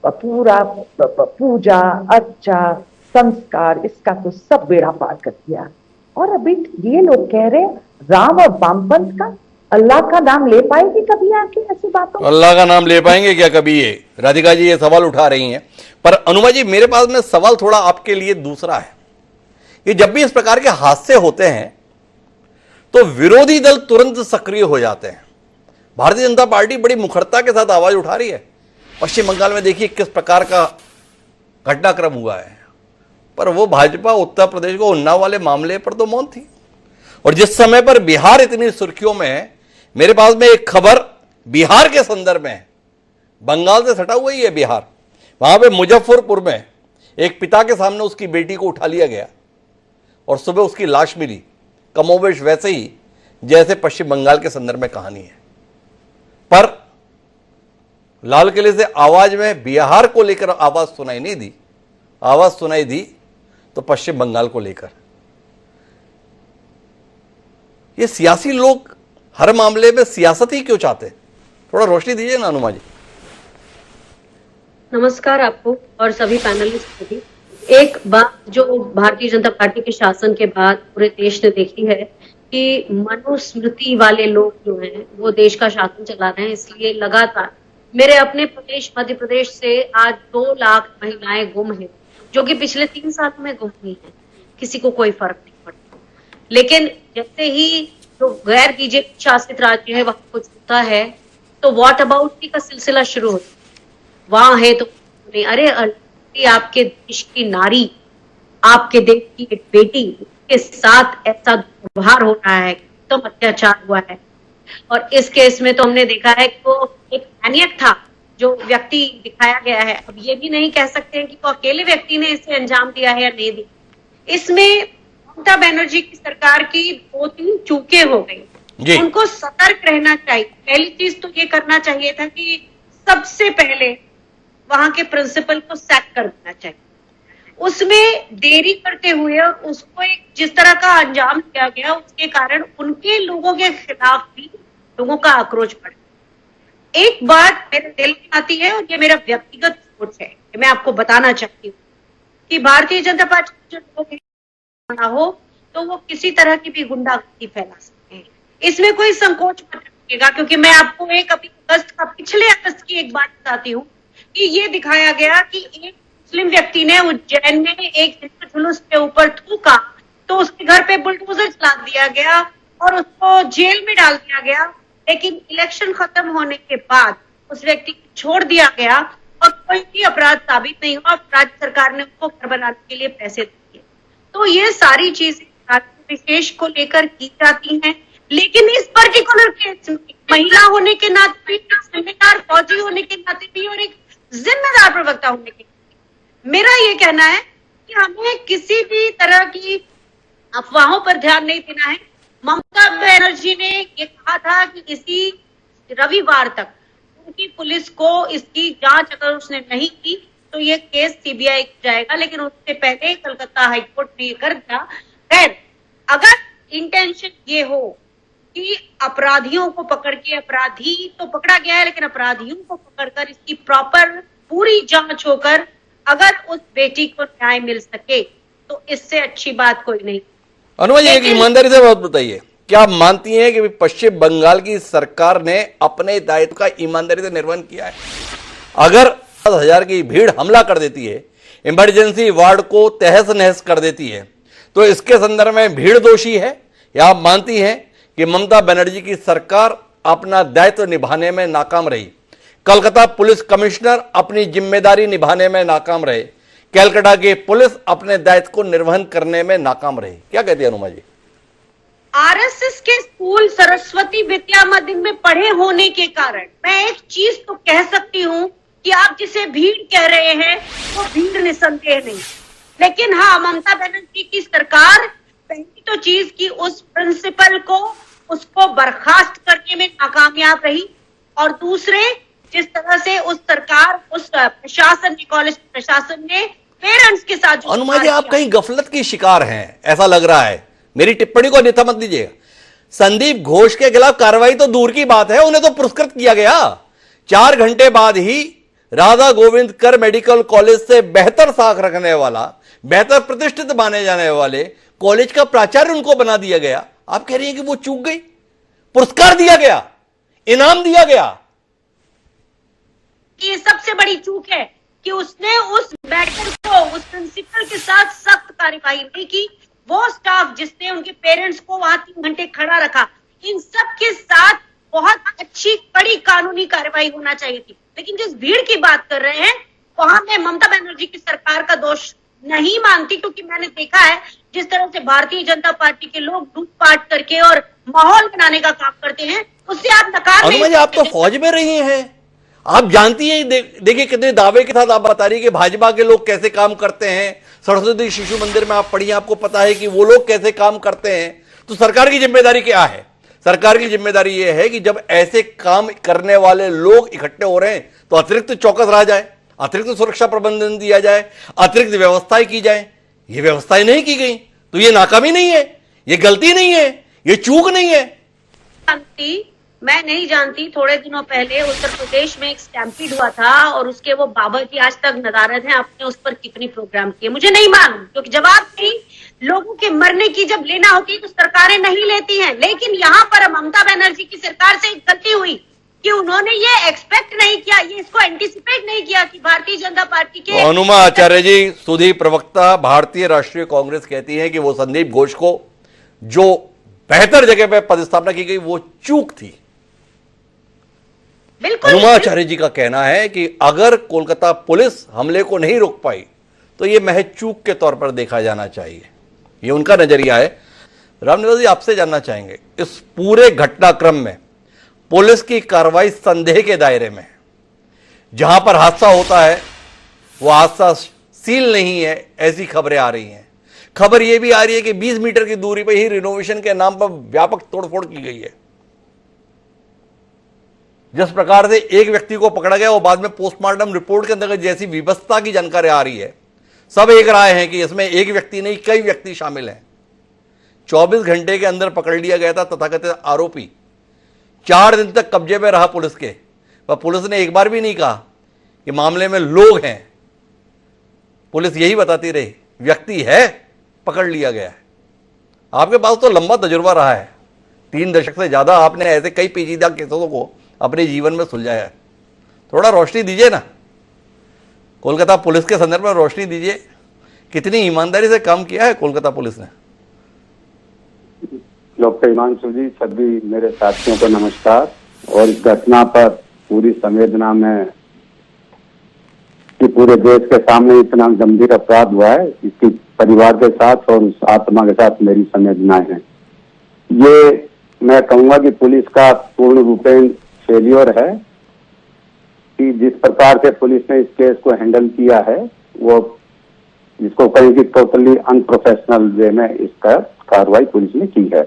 पूरा पूजा अर्चा संस्कार इसका तो सब बेड़ा पार कर दिया, और अभी ये लोग कह रहे राम और वामपंथ का अल्लाह का नाम ले पाएगी कभी आके ऐसी बातों में? अल्लाह का नाम ले पाएंगे क्या कभी? ये राधिका जी ये सवाल उठा रही हैं, पर अनुमा जी मेरे पास में सवाल थोड़ा आपके लिए दूसरा है। ये जब भी इस प्रकार के हादसे होते हैं तो विरोधी दल तुरंत सक्रिय हो जाते हैं। भारतीय जनता पार्टी बड़ी मुखरता के साथ आवाज उठा रही है। पश्चिम बंगाल में देखिए किस प्रकार का घटनाक्रम हुआ है, पर वो भाजपा उत्तर प्रदेश को उन्नाव वाले मामले पर तो मौन थी। और जिस समय पर बिहार इतनी सुर्खियों में है, मेरे पास में एक खबर बिहार के संदर्भ में है, बंगाल से सटा हुआ ही है बिहार। वहां पे मुजफ्फरपुर में एक पिता के सामने उसकी बेटी को उठा लिया गया और सुबह उसकी लाश मिली, कमोबेश वैसे ही जैसे पश्चिम बंगाल के संदर्भ में कहानी है। पर लाल किले से आवाज में बिहार को लेकर आवाज सुनाई नहीं दी, आवाज सुनाई दी तो पश्चिम बंगाल को लेकर। ये सियासी लोग हर मामले में सियासत ही क्यों चाहते हैं? थोड़ा रोशनी दीजिए ना अनुमा जी। नमस्कार आपको और सभी पैनलिस्ट को भी। एक बात जो भारतीय जनता पार्टी के शासन के बाद पूरे देश ने देखी है कि मनुस्मृति वाले लोग जो हैं वो देश का शासन चला रहे हैं। इसलिए लगातार मेरे अपने प्रदेश मध्य प्रदेश से आज 2 लाख महिलाएं गुम हैं, जो कि पिछले 3 सालों में गुम हुई हैं। किसी को कोई फर्क नहीं पड़ता। लेकिन जैसे ही जो गैर बीजेपी शासित राज्य है वहां कुछ होता है तो व्हाट अबाउट का सिलसिला शुरू होता है। वहां है तो नहीं, अरे आपके देश की नारी, आपके देश की एक बेटी के साथ ऐसा दुर्व्यवहार हो रहा है, तो अत्याचार हुआ है। और इस केस में तो हमने देखा है कि वो एक मैनियक था जो व्यक्ति दिखाया गया है। अब ये भी नहीं कह सकते हैं कि वो अकेले व्यक्ति ने इसे अंजाम दिया है या नहीं दिया। इसमें ममता बनर्जी की सरकार की 2-3 चूकें हो गई। उनको सतर्क रहना चाहिए। पहली चीज तो ये करना चाहिए था कि सबसे पहले वहां के प्रिंसिपल को सैक कर देना चाहिए। उसमें देरी करते हुए उसको एक जिस तरह का अंजाम दिया गया उसके कारण उनके लोगों के खिलाफ भी लोगों का आक्रोश बढ़ा। एक बात मेरे दिल में आती है और ये मेरा व्यक्तिगत सोच है कि मैं आपको बताना चाहती हूँ कि भारतीय जनता पार्टी जो लोग ना हो तो वो किसी तरह की भी गुंडागर्दी फैला सकते हैं। इसमें कोई संकोच मत रखिएगा, क्योंकि मैं आपको पिछले अगस्त की एक बात बताती हूँ कि ये दिखाया गया कि एक मुस्लिम व्यक्ति ने उज्जैन में एक हिंदू जुलूस के ऊपर थूका तो उसके घर पे बुलडोजर चला दिया गया और उसको जेल में डाल दिया गया। लेकिन इलेक्शन खत्म होने के बाद उस व्यक्ति को छोड़ दिया गया और कोई भी अपराध साबित नहीं हुआ। राज्य सरकार ने उसको घर बनाने के लिए पैसे दिए। तो ये सारी चीजें विशेष को लेकर की जाती हैं, लेकिन इस पर्टिकुलर केस में महिला होने के नाते, जिम्मेदार फौजी होने के नाते भी और एक जिम्मेदार प्रवक्ता होने के नाते मेरा ये कहना है कि हमें किसी भी तरह की अफवाहों पर ध्यान नहीं देना है। ममता बनर्जी ने ये कहा था कि इसी रविवार तक उनकी पुलिस को इसकी जांच अगर उसने नहीं की तो ये केस सीबीआई को जाएगा, लेकिन उससे पहले कलकत्ता हाईकोर्ट ने ये कर दिया। खैर, अगर इंटेंशन ये हो कि अपराधियों को पकड़ के, अपराधी तो पकड़ा गया है लेकिन अपराधियों को पकड़कर इसकी प्रॉपर पूरी जांच होकर अगर उस बेटी को न्याय मिल सके तो इससे अच्छी बात कोई नहीं। अनुमा जी एक ईमानदारी से बात बताइए, क्या आप मानती हैं कि पश्चिम बंगाल की सरकार ने अपने दायित्व का ईमानदारी से निर्वहन किया है? अगर 10,000 की भीड़ हमला कर देती है, इमरजेंसी वार्ड को तहस नहस कर देती है, तो इसके संदर्भ में भीड़ दोषी है या आप मानती हैं कि ममता बनर्जी की सरकार अपना दायित्व निभाने में नाकाम रही? कलकत्ता पुलिस कमिश्नर अपनी जिम्मेदारी निभाने में नाकाम रहे, कलकत्ता की पुलिस अपने दायित्व को निर्वहन करने में नाकाम रही। क्या कहती है अनुमा जी? आरएसएस के स्कूल सरस्वती विद्या मंदिर में पढ़े होने के कारण मैं एक चीज तो कह सकती हूँ कि आप जिसे भीड़ कह रहे हैं वो भीड़ निसंदेह नहीं, लेकिन हाँ, ममता बनर्जी की सरकार पहली तो चीज की उस प्रिंसिपल को उसको बर्खास्त करने में नाकामयाब रही, और दूसरे जिस तरह से उस सरकार, उस प्रशासन ने, कॉलेज प्रशासन ने पेरेंट्स के साथ अनुमा जी आप कहीं गफलत की शिकार हैं ऐसा लग रहा है। मेरी टिप्पणी को अन्यथा मत लीजिएगा। संदीप घोष के खिलाफ कार्रवाई तो दूर की बात है, उन्हें तो पुरस्कृत किया गया। 4 घंटे बाद ही राधा गोविंद कर मेडिकल कॉलेज से बेहतर साख रखने वाला, बेहतर प्रतिष्ठित माने जाने वाले कॉलेज का प्राचार्य उनको बना दिया गया। आप कह रही हैं कि वो चूक गई? पुरस्कार दिया गया, इनाम दिया गया। ये सबसे बड़ी चूक है कि उसने उस मैटर को उस प्रिंसिपल के साथ सख्त कार्यवाही नहीं की। वो स्टाफ जिसने उनके पेरेंट्स को वहां 3 घंटे खड़ा रखा, इन सब के साथ बहुत अच्छी कड़ी कानूनी कार्रवाई होना चाहिए थी। लेकिन जिस भीड़ की बात कर रहे हैं, वहां मैं ममता बनर्जी की सरकार का दोष नहीं मानती, क्योंकि मैंने देखा है जिस तरह से भारतीय जनता पार्टी के लोग लूटपाट करके और माहौल बनाने का काम करते हैं, उससे आप नकार नहीं। अनुमा, आप तो फौज में रही हैं, आप जानती हैं। देखिए कितने दावे के साथ आप बता रही है कि भाजपा के लोग कैसे काम करते हैं। सरस्वती शिशु मंदिर में आप पढ़िए, आपको पता है कि वो लोग कैसे काम करते हैं। तो सरकार की जिम्मेदारी क्या है? सरकार की जिम्मेदारी यह है कि जब ऐसे काम करने वाले लोग इकट्ठे हो रहे हैं तो अतिरिक्त चौकस रहा जाए, अतिरिक्त सुरक्षा प्रबंधन दिया जाए, अतिरिक्त व्यवस्थाएं की जाए। ये व्यवस्थाएं नहीं की गई तो ये नाकामी नहीं है, ये गलती नहीं है, ये चूक नहीं है। मैं नहीं जानती, थोड़े दिनों पहले उत्तर प्रदेश में एक स्टैम्पीड हुआ था और उसके वो बाबा जी आज तक नदारद हैं, आपने उस पर कितनी प्रोग्राम किए मुझे नहीं मालूम, क्योंकि जवाब नहीं लोगों के मरने की जब लेना होती है तो सरकारें नहीं लेती हैं। लेकिन यहाँ पर ममता बनर्जी की सरकार से एक गलती हुई कि उन्होंने ये एक्सपेक्ट नहीं किया, ये इसको एंटिसिपेट नहीं किया कि भारतीय जनता पार्टी के अनुमा आचार्य जी, सुधी प्रवक्ता भारतीय राष्ट्रीय कांग्रेस कहती है कि वो संदीप घोष को जो बेहतर जगह पे पदस्थापना की गई वो चूक थी। अनुमा आचार्य जी का कहना है कि अगर कोलकाता पुलिस हमले को नहीं रोक पाई तो यह महज चूक के तौर पर देखा जाना चाहिए, ये उनका नजरिया है। रामनिवास जी, आपसे जानना चाहेंगे, इस पूरे घटनाक्रम में पुलिस की कार्रवाई संदेह के दायरे में है। जहां पर हादसा होता है वो हादसा सील नहीं है, ऐसी खबरें आ रही हैं। खबर यह भी आ रही है कि 20 मीटर की दूरी पर ही रिनोवेशन के नाम पर व्यापक तोड़फोड़ की गई है। जिस प्रकार से एक व्यक्ति को पकड़ा गया वो बाद में पोस्टमार्टम रिपोर्ट के अंतर्गत जैसी विवशता की जानकारी आ रही है, सब एक राय है कि इसमें एक व्यक्ति नहीं कई व्यक्ति शामिल हैं। 24 घंटे के अंदर पकड़ लिया गया था तथाकथित आरोपी। 4 दिन तक कब्जे में रहा पुलिस के, पर पुलिस ने एक बार भी नहीं कहा कि मामले में लोग हैं। पुलिस यही बताती रही व्यक्ति है, पकड़ लिया गया है। आपके पास तो लंबा तजुर्बा रहा है, 3 दशक से ज्यादा आपने ऐसे कई पेचीदा केसों को अपने जीवन में सुलझाया है। थोड़ा रोशनी दीजिए ना, कोलकाता पुलिस के संदर्भ में रोशनी दीजिए, कितनी ईमानदारी से काम किया है कोलकाता पुलिस ने। डॉक्टर हिमांशु जी, सभी मेरे साथियों को नमस्कार। और इस घटना पर पूरी संवेदना में कि पूरे देश के सामने इतना गंभीर अपराध हुआ है, इसकी परिवार के साथ और उस आत्मा के साथ मेरी संवेदनाएं हैं। ये मैं कहूंगा कि पुलिस का पूर्ण रूपेण फेलियर है कि जिस प्रकार से पुलिस ने इस केस को हैंडल किया है, वो जिसको कहें कि टोटली अनप्रोफेशनल वे में इसका कार्रवाई पुलिस ने की है।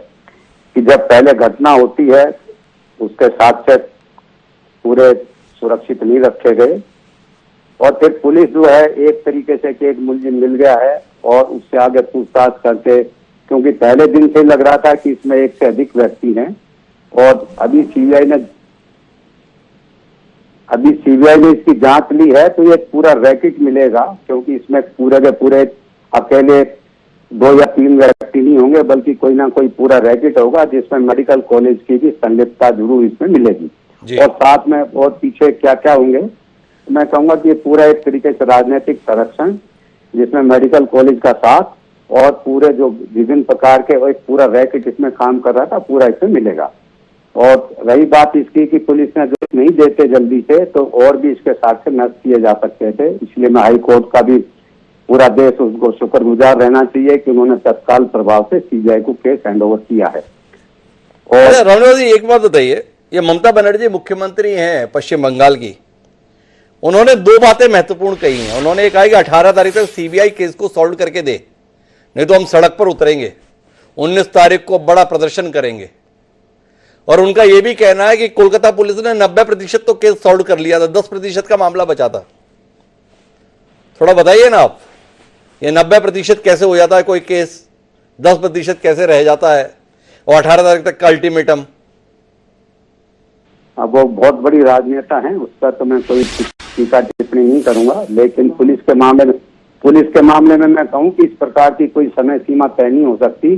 कि जब पहले घटना होती है उसके साक्ष्य पूरे सुरक्षित नहीं रखे गए और फिर पुलिस जो है एक तरीके से कि एक मुलजिम मिल गया है और उससे आगे पूछताछ करके, क्योंकि पहले दिन से लग रहा था कि इसमें 1 से अधिक व्यक्ति हैं और अभी सीबीआई ने इसकी जांच ली है तो ये पूरा रैकेट मिलेगा, क्योंकि इसमें पूरे के पूरे अकेले 2 या 3 व्यक्ति नहीं होंगे, बल्कि कोई ना कोई पूरा रैकेट होगा जिसमें मेडिकल कॉलेज की भी संलिप्तता जरूर इसमें मिलेगी। और साथ में और पीछे क्या क्या होंगे, मैं कहूंगा कि ये पूरा एक तरीके से राजनीतिक संरक्षण जिसमें मेडिकल कॉलेज का साथ और पूरे जो विभिन्न प्रकार के एक पूरा रैकेट इसमें काम कर रहा था, पूरा इसमें मिलेगा। और रही बात इसकी कि पुलिस ने जो नहीं देते जल्दी से तो और भी इसके साक्ष्य नष्ट किए जा सकते थे, इसलिए मैं हाई कोर्ट का भी पूरा देश उसको शुक्रगुजार रहना चाहिए कि उन्होंने तत्काल प्रभाव से सीबीआई को केस हैंडओवर किया है। और रामनिवास जी, एक बात बताइए, ये ममता बनर्जी मुख्यमंत्री हैं पश्चिम बंगाल की, उन्होंने 2 बातें महत्वपूर्ण कही हैं। उन्होंने ये कहा कि 18 तारीख तक सीबीआई केस को सॉल्व करके दे, नहीं तो हम सड़क पर उतरेंगे, 19 तारीख को बड़ा प्रदर्शन करेंगे। और उनका यह भी कहना है कि कोलकाता पुलिस ने 90% तो केस सॉल्व कर लिया था, 10% का मामला बचा था। थोड़ा बताइए ना आप, ये 90% कैसे हो जाता है कोई केस, 10% कैसे रह जाता है, और 18 तारीख तक का अल्टीमेटम। अब वो बहुत बड़ी राजनेता हैं, उस पर तो मैं कोई टीका टिप्पणी नहीं करूंगा, लेकिन पुलिस के मामले में मैं कहूं कि इस प्रकार की कोई समय सीमा तय नहीं हो सकती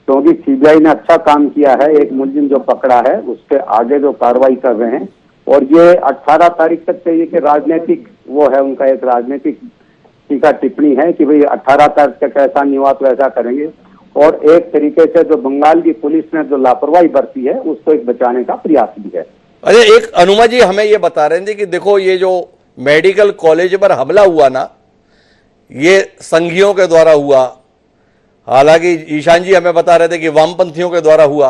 क्योंकि सीबीआई ने अच्छा काम किया है, एक मुलजिम जो पकड़ा है उसके आगे जो कार्रवाई कर रहे हैं। और ये 18 तारीख तक चाहिए कि राजनीतिक वो है, उनका एक राजनीतिक टीका टिप्पणी है कि भाई 18 तारीख तक ऐसा नहीं हुआ तो ऐसा करेंगे। और एक तरीके से जो बंगाल की पुलिस ने जो लापरवाही बरती है उसको एक बचाने का प्रयास भी है। अच्छा, एक अनुमा जी हमें ये बता रहे थे कि देखो ये जो मेडिकल कॉलेज पर हमला हुआ ना, ये संघियों के द्वारा हुआ। हालांकि ईशान जी हमें बता रहे थे कि वामपंथियों के द्वारा हुआ,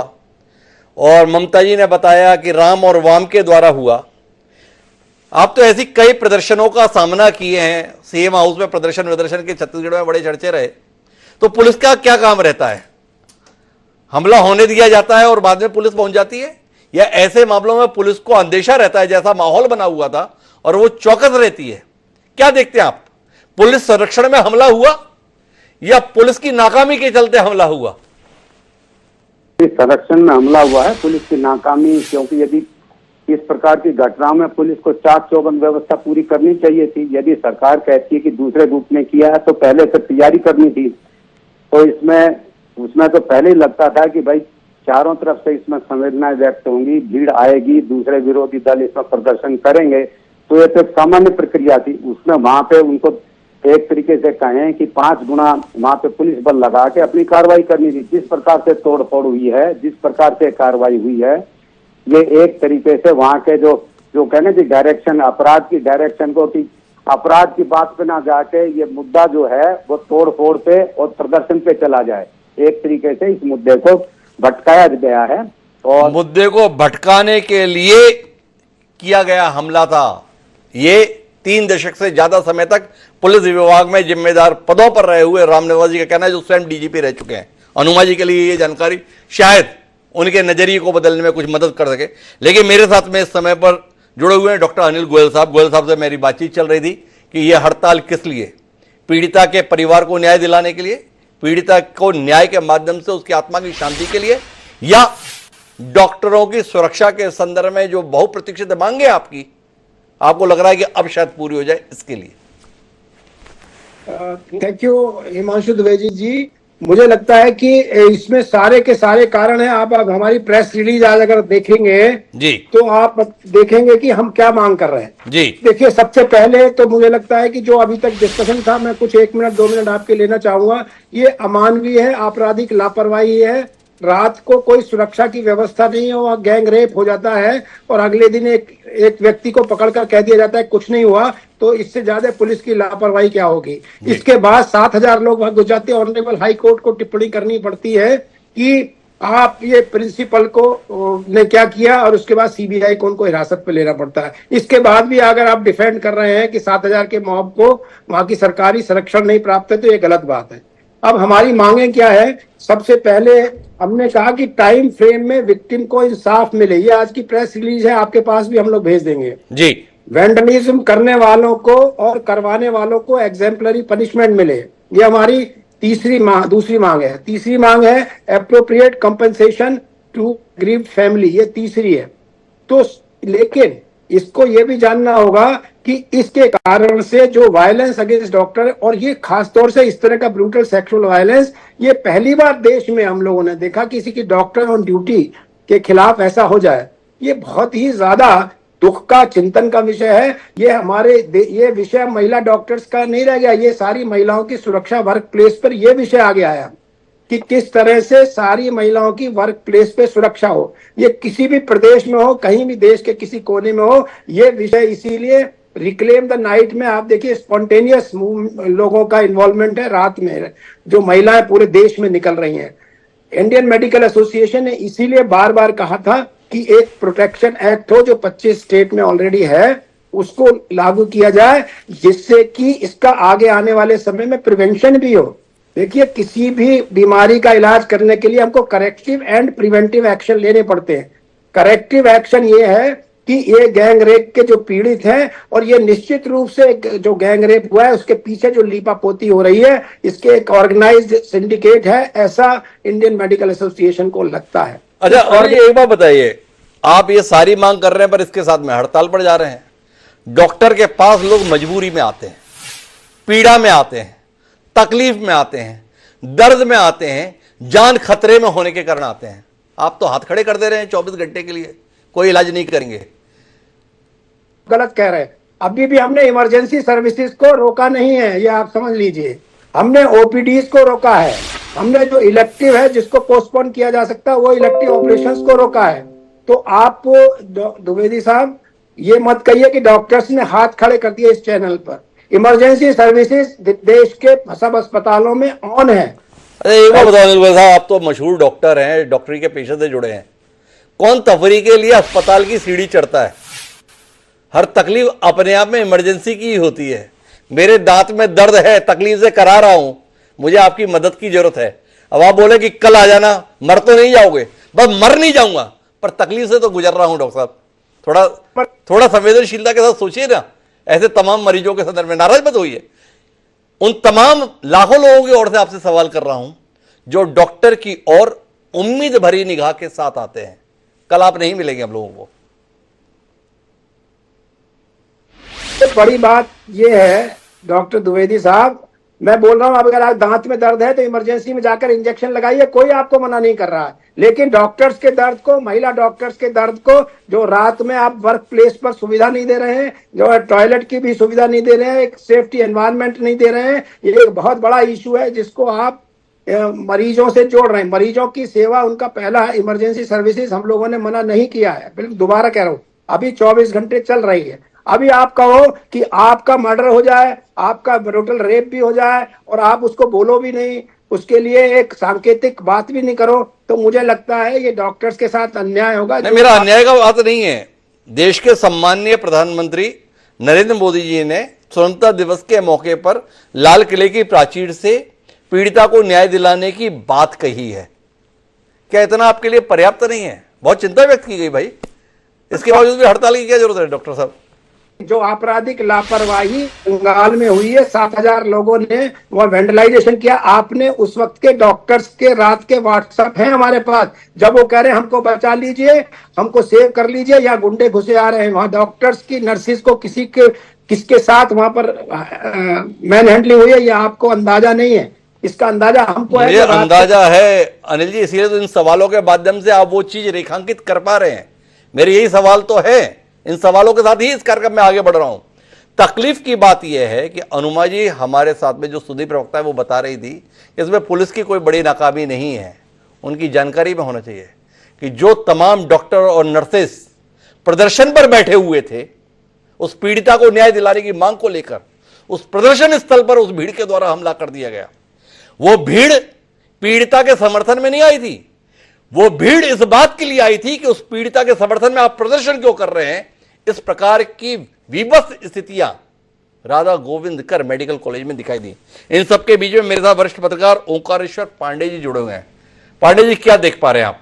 और ममता जी ने बताया कि राम और वाम के द्वारा हुआ। आप तो ऐसी कई प्रदर्शनों का सामना किए हैं, सीएम हाउस में प्रदर्शन के छत्तीसगढ़ में बड़े चर्चे रहे, तो पुलिस का क्या काम रहता है? हमला होने दिया जाता है और बाद में पुलिस पहुंच जाती है, या ऐसे मामलों में पुलिस को अंदेशा रहता है, जैसा माहौल बना हुआ था और वो चौकस रहती है? क्या देखते हैं आप? पुलिस संरक्षण में हमला हुआ या पुलिस की नाकामी के चलते हमला हुआ? इस संरक्षण में हमला हुआ है, पुलिस की नाकामी। क्योंकि यदि इस प्रकार की घटनाओं में पुलिस को चाक चौबंद व्यवस्था पूरी करनी चाहिए थी। यदि सरकार कहती है कि दूसरे ग्रुप ने किया है तो पहले से तैयारी करनी थी। तो उसमें तो पहले ही लगता था कि भाई चारों तरफ से इसमें संवेदनाएं व्यक्त होंगी, भीड़ आएगी, दूसरे विरोधी दल इसमें प्रदर्शन करेंगे, तो ये तो एक सामान्य प्रक्रिया थी। उसमें वहां पे उनको एक तरीके से कहें कि 5 गुना वहां पे पुलिस बल लगा के अपनी कार्रवाई करनी थी। जिस प्रकार से तोड़फोड़ हुई है, जिस प्रकार से कार्रवाई हुई है, ये एक तरीके से वहां के जो कहने की डायरेक्शन, अपराध की डायरेक्शन को, कि अपराध की बात पे ना जाके ये मुद्दा जो है वो तोड़ फोड़ पे और प्रदर्शन पे चला जाए, एक तरीके से इस मुद्दे को भटकाया गया है। और मुद्दे को भटकाने के लिए किया गया हमला था। ये 3 दशक से ज्यादा समय तक पुलिस विभाग में जिम्मेदार पदों पर रहे हुए रामनिवास जी का कहना है, जो स्वयं डीजीपी रह चुके हैं। अनुमा जी के लिए ये जानकारी शायद उनके नजरिए को बदलने में कुछ मदद कर सके। लेकिन मेरे साथ में इस समय पर जुड़े हुए हैं डॉक्टर अनिल गोयल साहब। गोयल साहब से मेरी बातचीत चल रही थी कि यह हड़ताल किस लिए? पीड़िता के परिवार को न्याय दिलाने के लिए, पीड़िता को न्याय के माध्यम से उसकी आत्मा की शांति के लिए, या डॉक्टरों की सुरक्षा के संदर्भ में जो बहुप्रतीक्षित मांगे आपको लग रहा है कि अब शायद पूरी हो जाए, इसके लिए? Thank you Himanshu Dwivedi ji. मुझे लगता है कि इसमें सारे के सारे कारण हैं। आप अब हमारी प्रेस रिलीज आज अगर देखेंगे जी, तो आप देखेंगे कि हम क्या मांग कर रहे हैं। जी देखिए, सबसे पहले तो मुझे लगता है कि जो अभी तक डिस्कशन था, मैं कुछ 1 मिनट 2 मिनट आपके लेना चाहूंगा। ये अमानवीय है, आपराधिक लापरवाही है। रात को कोई सुरक्षा की व्यवस्था नहीं है, वहाँ गैंग रेप हो जाता है और अगले दिन एक व्यक्ति को पकड़कर कह दिया जाता है कुछ नहीं हुआ। तो इससे ज्यादा पुलिस की लापरवाही क्या होगी? इसके बाद 7,000 लोग वहां घुस जाते हैं। ऑनरेबल हाई कोर्ट को टिप्पणी करनी पड़ती है कि आप ये प्रिंसिपल को ने क्या किया, और उसके बाद सीबीआई को उनको हिरासत पे लेना पड़ता है। इसके बाद भी अगर आप डिफेंड कर रहे हैं कि 7,000 के मॉब को वहां की सरकारी संरक्षण नहीं प्राप्त है, तो ये गलत बात है। अब हमारी मांगे क्या है? सबसे पहले हमने कहा कि टाइम फ्रेम में विक्टिम को इंसाफ मिले। ये आज की प्रेस रिलीज है, आपके पास भी हम लोग भेज देंगे जी। वैंडलिज्म करने वालों को और करवाने वालों को एग्जेम्पलरी पनिशमेंट मिले। ये हमारी दूसरी मांग है। तीसरी मांग है appropriate compensation to grieved family, ये तीसरी है। तो लेकिन इसको ये भी जानना होगा कि इसके कारण से जो वायलेंस अगेंस्ट डॉक्टर, और ये खासतौर से इस तरह का ब्रूटल सेक्सुअल वायलेंस, ये पहली बार देश में हम लोगों ने देखा किसी की डॉक्टर ऑन ड्यूटी के खिलाफ ऐसा हो जाए। ये बहुत ही ज्यादा दुख का, चिंतन का विषय है। ये विषय महिला डॉक्टर्स का नहीं रह गया, ये सारी महिलाओं की सुरक्षा वर्क प्लेस पर यह विषय आ गया है कि किस तरह से सारी महिलाओं की वर्क प्लेस पे सुरक्षा हो। ये किसी भी प्रदेश में हो, कहीं भी देश के किसी कोने में हो, ये विषय इसीलिए रिक्लेम द नाइट में आप देखिए स्पॉन्टेनियस लोगों का इन्वॉल्वमेंट है। रात में जो महिलाएं पूरे देश में निकल रही हैं। इंडियन मेडिकल एसोसिएशन ने इसीलिए बार बार कहा था कि एक प्रोटेक्शन एक्ट हो जो 25 स्टेट में ऑलरेडी है, उसको लागू किया जाए, जिससे कि इसका आगे आने वाले समय में प्रिवेंशन भी हो। देखिए, किसी भी बीमारी का इलाज करने के लिए हमको करेक्टिव एंड प्रिवेंटिव एक्शन लेने पड़ते हैं। करेक्टिव एक्शन ये है कि ये गैंग रेप के जो पीड़ित हैं, और ये निश्चित रूप से जो गैंग रेप हुआ है उसके पीछे जो लीपापोती हो रही है, इसके एक ऑर्गेनाइज्ड सिंडिकेट है, ऐसा इंडियन मेडिकल एसोसिएशन को लगता है। अच्छा, और ये एक बात बताइए, आप ये सारी मांग कर रहे हैं पर इसके साथ में हड़ताल पर जा रहे हैं। डॉक्टर के पास लोग मजबूरी में आते हैं, पीड़ा में आते हैं, तकलीफ में आते हैं, दर्द में आते हैं, जान खतरे में होने के कारण आते हैं। आप तो हाथ खड़े कर दे रहे हैं 24 घंटे के लिए, कोई इलाज नहीं करेंगे। गलत कह रहे हैं। अभी भी हमने इमरजेंसी सर्विसेज को रोका नहीं है, ये आप समझ लीजिए। हमने ओपीडीज को रोका है, हमने जो इलेक्टिव है जिसको पोस्टपोन किया जा सकता है वो इलेक्टिव ऑपरेशंस को रोका है। तो आप द्विवेदी साहब ये मत कहिए कि डॉक्टर्स ने हाथ खड़े कर दिए इस चैनल पर। इमरजेंसी सर्विसेज देश के सब अस्पतालों में ऑन है। अरे एक बात बताओ साहब, आप तो मशहूर डॉक्टर हैं, डॉक्टरी के पेशे से जुड़े हैं, कौन तफरी के लिए अस्पताल की सीढ़ी चढ़ता है? हर तकलीफ अपने आप में इमरजेंसी की ही होती है। मेरे दांत में दर्द है, तकलीफ से करा रहा हूं, मुझे आपकी मदद की जरूरत है। अब आप बोले कि कल आ जाना, मर तो नहीं जाओगे? बस मर नहीं जाऊंगा, पर तकलीफ से तो गुजर रहा हूं। डॉक्टर साहब थोड़ा संवेदनशीलता के साथ सोचिए ना, ऐसे तमाम मरीजों के संदर्भ में नाराज मत होइए। उन तमाम लाखों लोगों की ओर से आपसे सवाल कर रहा हूं जो डॉक्टर की ओर उम्मीद भरी निगाह के साथ आते हैं। कल आप नहीं मिलेंगे हम लोगों को। बड़ी बात यह है डॉक्टर द्विवेदी साहब, मैं बोल रहा हूं अगर आप दांत में दर्द है तो इमरजेंसी में जाकर इंजेक्शन लगाइए, कोई आपको मना नहीं कर रहा है। लेकिन डॉक्टर्स के दर्द को, महिला डॉक्टर्स के दर्द को, जो रात में आप वर्क प्लेस पर सुविधा नहीं दे रहे हैं, जो टॉयलेट की भी सुविधा नहीं दे रहे हैं, एक सेफ्टी एनवायरनमेंट नहीं दे रहे हैं, ये एक बहुत बड़ा इशू है जिसको आप मरीजों से जोड़ रहे हैं। मरीजों की सेवा उनका पहला है। इमरजेंसी सर्विसेज हम लोगों ने मना नहीं किया है, बिल्कुल दोबारा कह रहा हूं, अभी 24 घंटे चल रही है। अभी आप कहो कि आपका मर्डर हो जाए, आपका ब्रूटल रेप भी हो जाए और आप उसको बोलो भी नहीं, उसके लिए एक सांकेतिक बात भी नहीं करो, तो मुझे लगता है ये डॉक्टर्स के साथ अन्याय होगा। नहीं, मेरा अन्याय का बात नहीं है। देश के सम्माननीय प्रधानमंत्री नरेंद्र मोदी जी ने स्वतंत्रता दिवस के मौके पर लाल किले की प्राचीर से पीड़िता को न्याय दिलाने की बात कही है। क्या इतना आपके लिए पर्याप्त नहीं है? बहुत चिंता व्यक्त की गई भाई, इसके बावजूद भी हड़ताल की क्या जरूरत है डॉक्टर साहब? जो आपराधिक लापरवाही बंगाल में हुई है, 7,000 लोगों ने वह वेंडलाइजेशन किया। आपने उस वक्त के डॉक्टर्स के रात के व्हाट्सएप हैं हमारे पास, जब वो कह रहे हैं हमको बचा लीजिए, हमको सेव कर लीजिए, या गुंडे घुसे आ रहे हैं। वहां डॉक्टर्स की, नर्सिस को किसके साथ वहां पर मैन हैंडलिंग हुई है, ये आपको अंदाजा नहीं है। इसका अंदाजा हमको है। मुझे अंदाजा है अनिल जी, इसीलिए तो इन सवालों के माध्यम से आप वो चीज रेखांकित कर पा रहे हैं। मेरे यही सवाल तो है, इन सवालों के साथ ही इस कार्यक्रम में आगे बढ़ रहा हूं। तकलीफ की बात यह है कि अनुमा जी हमारे साथ में जो सुदीप प्रवक्ता है वो बता रही थी, इसमें पुलिस की कोई बड़ी नाकामी नहीं है। उनकी जानकारी में होना चाहिए कि जो तमाम डॉक्टर और नर्सेस प्रदर्शन पर बैठे हुए थे, उस पीड़िता को न्याय दिलाने की मांग को लेकर उस प्रदर्शन स्थल पर उस भीड़ के द्वारा हमला कर दिया गया। वो भीड़ पीड़िता के समर्थन में नहीं आई थी, वो भीड़ इस बात के लिए आई थी कि उस पीड़िता के समर्थन में आप प्रदर्शन क्यों कर रहे हैं। इस प्रकार की विवश स्थितियां राधा गोविंद कर मेडिकल कॉलेज में दिखाई दी। इन सबके बीच में मेरे साथ वरिष्ठ पत्रकार ओंकारेश्वर पांडे जी जुड़े हुए हैं। पांडे जी, क्या देख पा रहे हैं आप?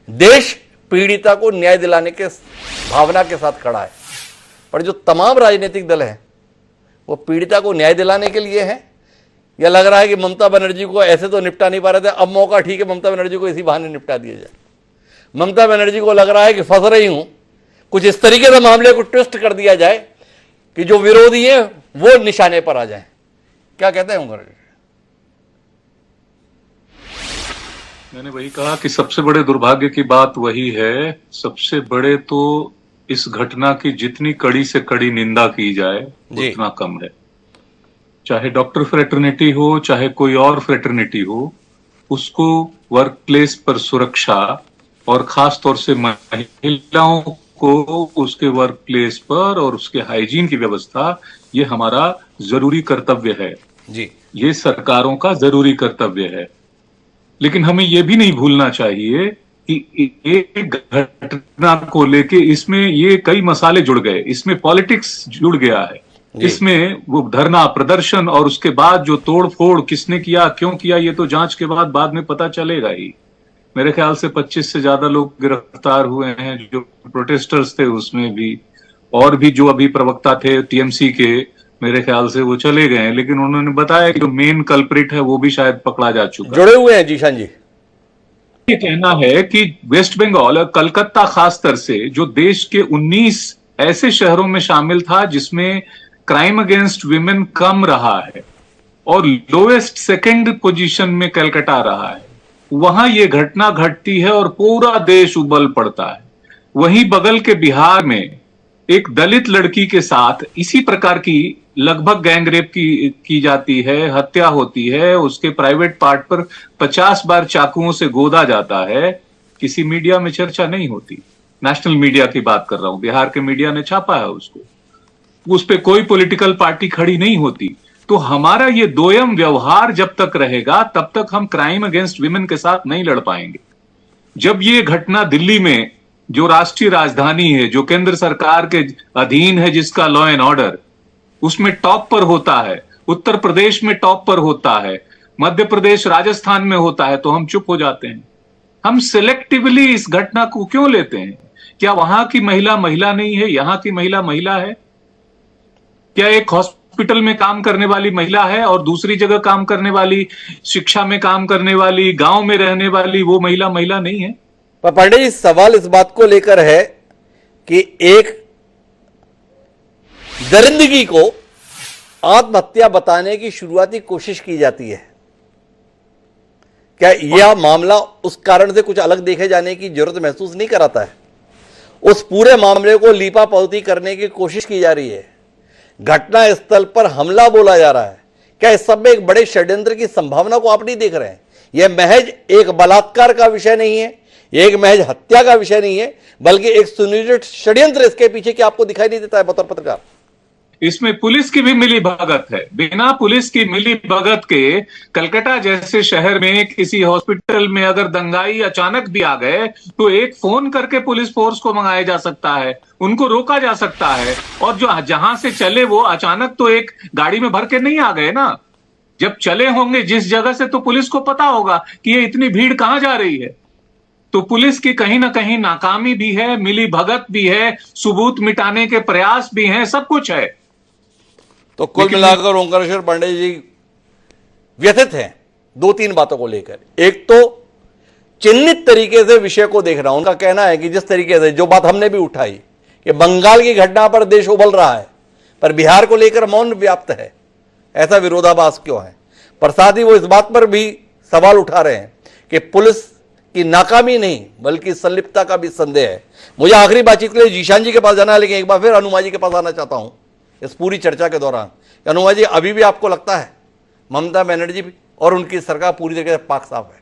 देश पीड़िता को न्याय दिलाने के भावना के साथ खड़ा है, पर जो तमाम राजनीतिक दल है वो पीड़िता को न्याय दिलाने के लिए है, या लग रहा है कि ममता बनर्जी को ऐसे तो निपटा नहीं पा रहे थे, अब मौका ठीक है ममता बनर्जी को इसी बहाने निपटा दिया जाए। ममता बनर्जी को लग रहा है कि फंस रही हूं, कुछ इस तरीके से मामले को ट्विस्ट कर दिया जाए कि जो विरोधी है वो निशाने पर आ जाए। क्या कहते हैं उमर? मैंने वही कहा कि सबसे बड़े दुर्भाग्य की बात वही है। सबसे बड़े तो इस घटना की जितनी कड़ी से कड़ी निंदा की जाए उतना कम है। चाहे डॉक्टर फ्रेटर्निटी हो, चाहे कोई और फ्रेटर्निटी हो, उसको वर्क प्लेस पर सुरक्षा और खास तौर से महिलाओं को उसके वर्क प्लेस पर और उसके हाइजीन की व्यवस्था, ये हमारा जरूरी कर्तव्य है जी। ये सरकारों का जरूरी कर्तव्य है। लेकिन हमें ये भी नहीं भूलना चाहिए कि एक घटना को लेके इसमें ये कई मसाले जुड़ गए, इसमें पॉलिटिक्स जुड़ गया है, इसमें वो धरना प्रदर्शन और उसके बाद जो तोड़ फोड़ किसने किया, क्यों किया, ये तो जांच के बाद में पता चलेगा ही। मेरे ख्याल से 25 से ज्यादा लोग गिरफ्तार हुए हैं जो प्रोटेस्टर्स थे उसमें भी, और भी जो अभी प्रवक्ता थे टीएमसी के, मेरे ख्याल से वो चले गए हैं, लेकिन उन्होंने बताया कि जो मेन कल्प्रिट है वो भी शायद पकड़ा जा चुका है। जुड़े हुए हैं जीशान जी। ये कहना है कि वेस्ट बंगाल और कलकत्ता खासतर से जो देश के 19 ऐसे शहरों में शामिल था जिसमें क्राइम अगेंस्ट विमेन कम रहा है, और लोएस्ट सेकंड पोजीशन में कलकत्ता रहा है, वहां ये घटना घटती है और पूरा देश उबल पड़ता है। वहीं बगल के बिहार में एक दलित लड़की के साथ इसी प्रकार की लगभग गैंगरेप की जाती है, हत्या होती है, उसके प्राइवेट पार्ट पर 50 बार चाकुओं से गोदा जाता है। किसी मीडिया में चर्चा नहीं होती। नेशनल मीडिया की बात कर रहा हूं, बिहार के मीडिया ने छापा है उसको, उस पे कोई पॉलिटिकल पार्टी खड़ी नहीं होती। तो हमारा ये दोयम व्यवहार जब तक रहेगा तब तक हम क्राइम अगेंस्ट विमेन के साथ नहीं लड़ पाएंगे। जब ये घटना दिल्ली में, जो राष्ट्रीय राजधानी है, जो केंद्र सरकार के अधीन है, जिसका लॉ एंड ऑर्डर उसमें टॉप पर होता है, उत्तर प्रदेश में टॉप पर होता है, मध्य प्रदेश राजस्थान में होता है, तो हम चुप हो जाते हैं। हम सिलेक्टिवली इस घटना को क्यों लेते हैं? क्या वहां की महिला महिला नहीं है, यहां की महिला महिला है? क्या एक हॉस्पिटल में काम करने वाली महिला है और दूसरी जगह काम करने वाली, शिक्षा में काम करने वाली, गांव में रहने वाली वो महिला महिला नहीं है? पर पांडे जी, सवाल इस बात को लेकर है कि एक दरिंदगी को आत्महत्या बताने की शुरुआती कोशिश की जाती है। क्या यह मामला उस कारण से कुछ अलग देखे जाने की जरूरत महसूस नहीं कराता है? उस पूरे मामले को लीपापोती करने की कोशिश की जा रही है, घटना स्थल पर हमला बोला जा रहा है। क्या इस सब में एक बड़े षड्यंत्र की संभावना को आप नहीं देख रहे हैं? यह महज एक बलात्कार का विषय नहीं है, यह एक महज हत्या का विषय नहीं है, बल्कि एक सुनियोजित षड्यंत्र इसके पीछे क्या आपको दिखाई नहीं देता है बतौर पत्रकार? इसमें पुलिस की भी मिली भगत है। बिना पुलिस की मिली भगत के कलकत्ता जैसे शहर में किसी हॉस्पिटल में अगर दंगाई अचानक भी आ गए तो एक फोन करके पुलिस फोर्स को मंगाया जा सकता है, उनको रोका जा सकता है। और जो जहां से चले वो अचानक तो एक गाड़ी में भर के नहीं आ गए ना, जब चले होंगे जिस जगह से, तो पुलिस को पता होगा कि ये इतनी भीड़ कहां जा रही है। तो पुलिस की कहीं ना कहीं नाकामी भी है, मिली भगत भी है, सबूत मिटाने के प्रयास भी हैं, सब कुछ है। तो कुल मिलाकर ओंकारेश्वर पांडे जी व्यथित हैं दो तीन बातों को लेकर। एक तो चिन्हित तरीके से विषय को देख रहा हूं। उनका कहना है कि जिस तरीके से, जो बात हमने भी उठाई कि बंगाल की घटना पर देश उबल रहा है, पर बिहार को लेकर मौन व्याप्त है, ऐसा विरोधाभास क्यों है? पर साथ ही वो इस बात पर भी सवाल उठा रहे हैं कि पुलिस की नाकामी नहीं बल्कि संलिप्तता का भी संदेह है। मुझे आखिरी बातचीत के लिए जीशान जी के पास जाना है, लेकिन एक बार फिर हनुमा जी के पास आना चाहता हूं इस पूरी चर्चा के दौरान। हनुमा जी, अभी भी आपको लगता है ममता बनर्जी और उनकी सरकार पूरी तरीके से पाक साफ है,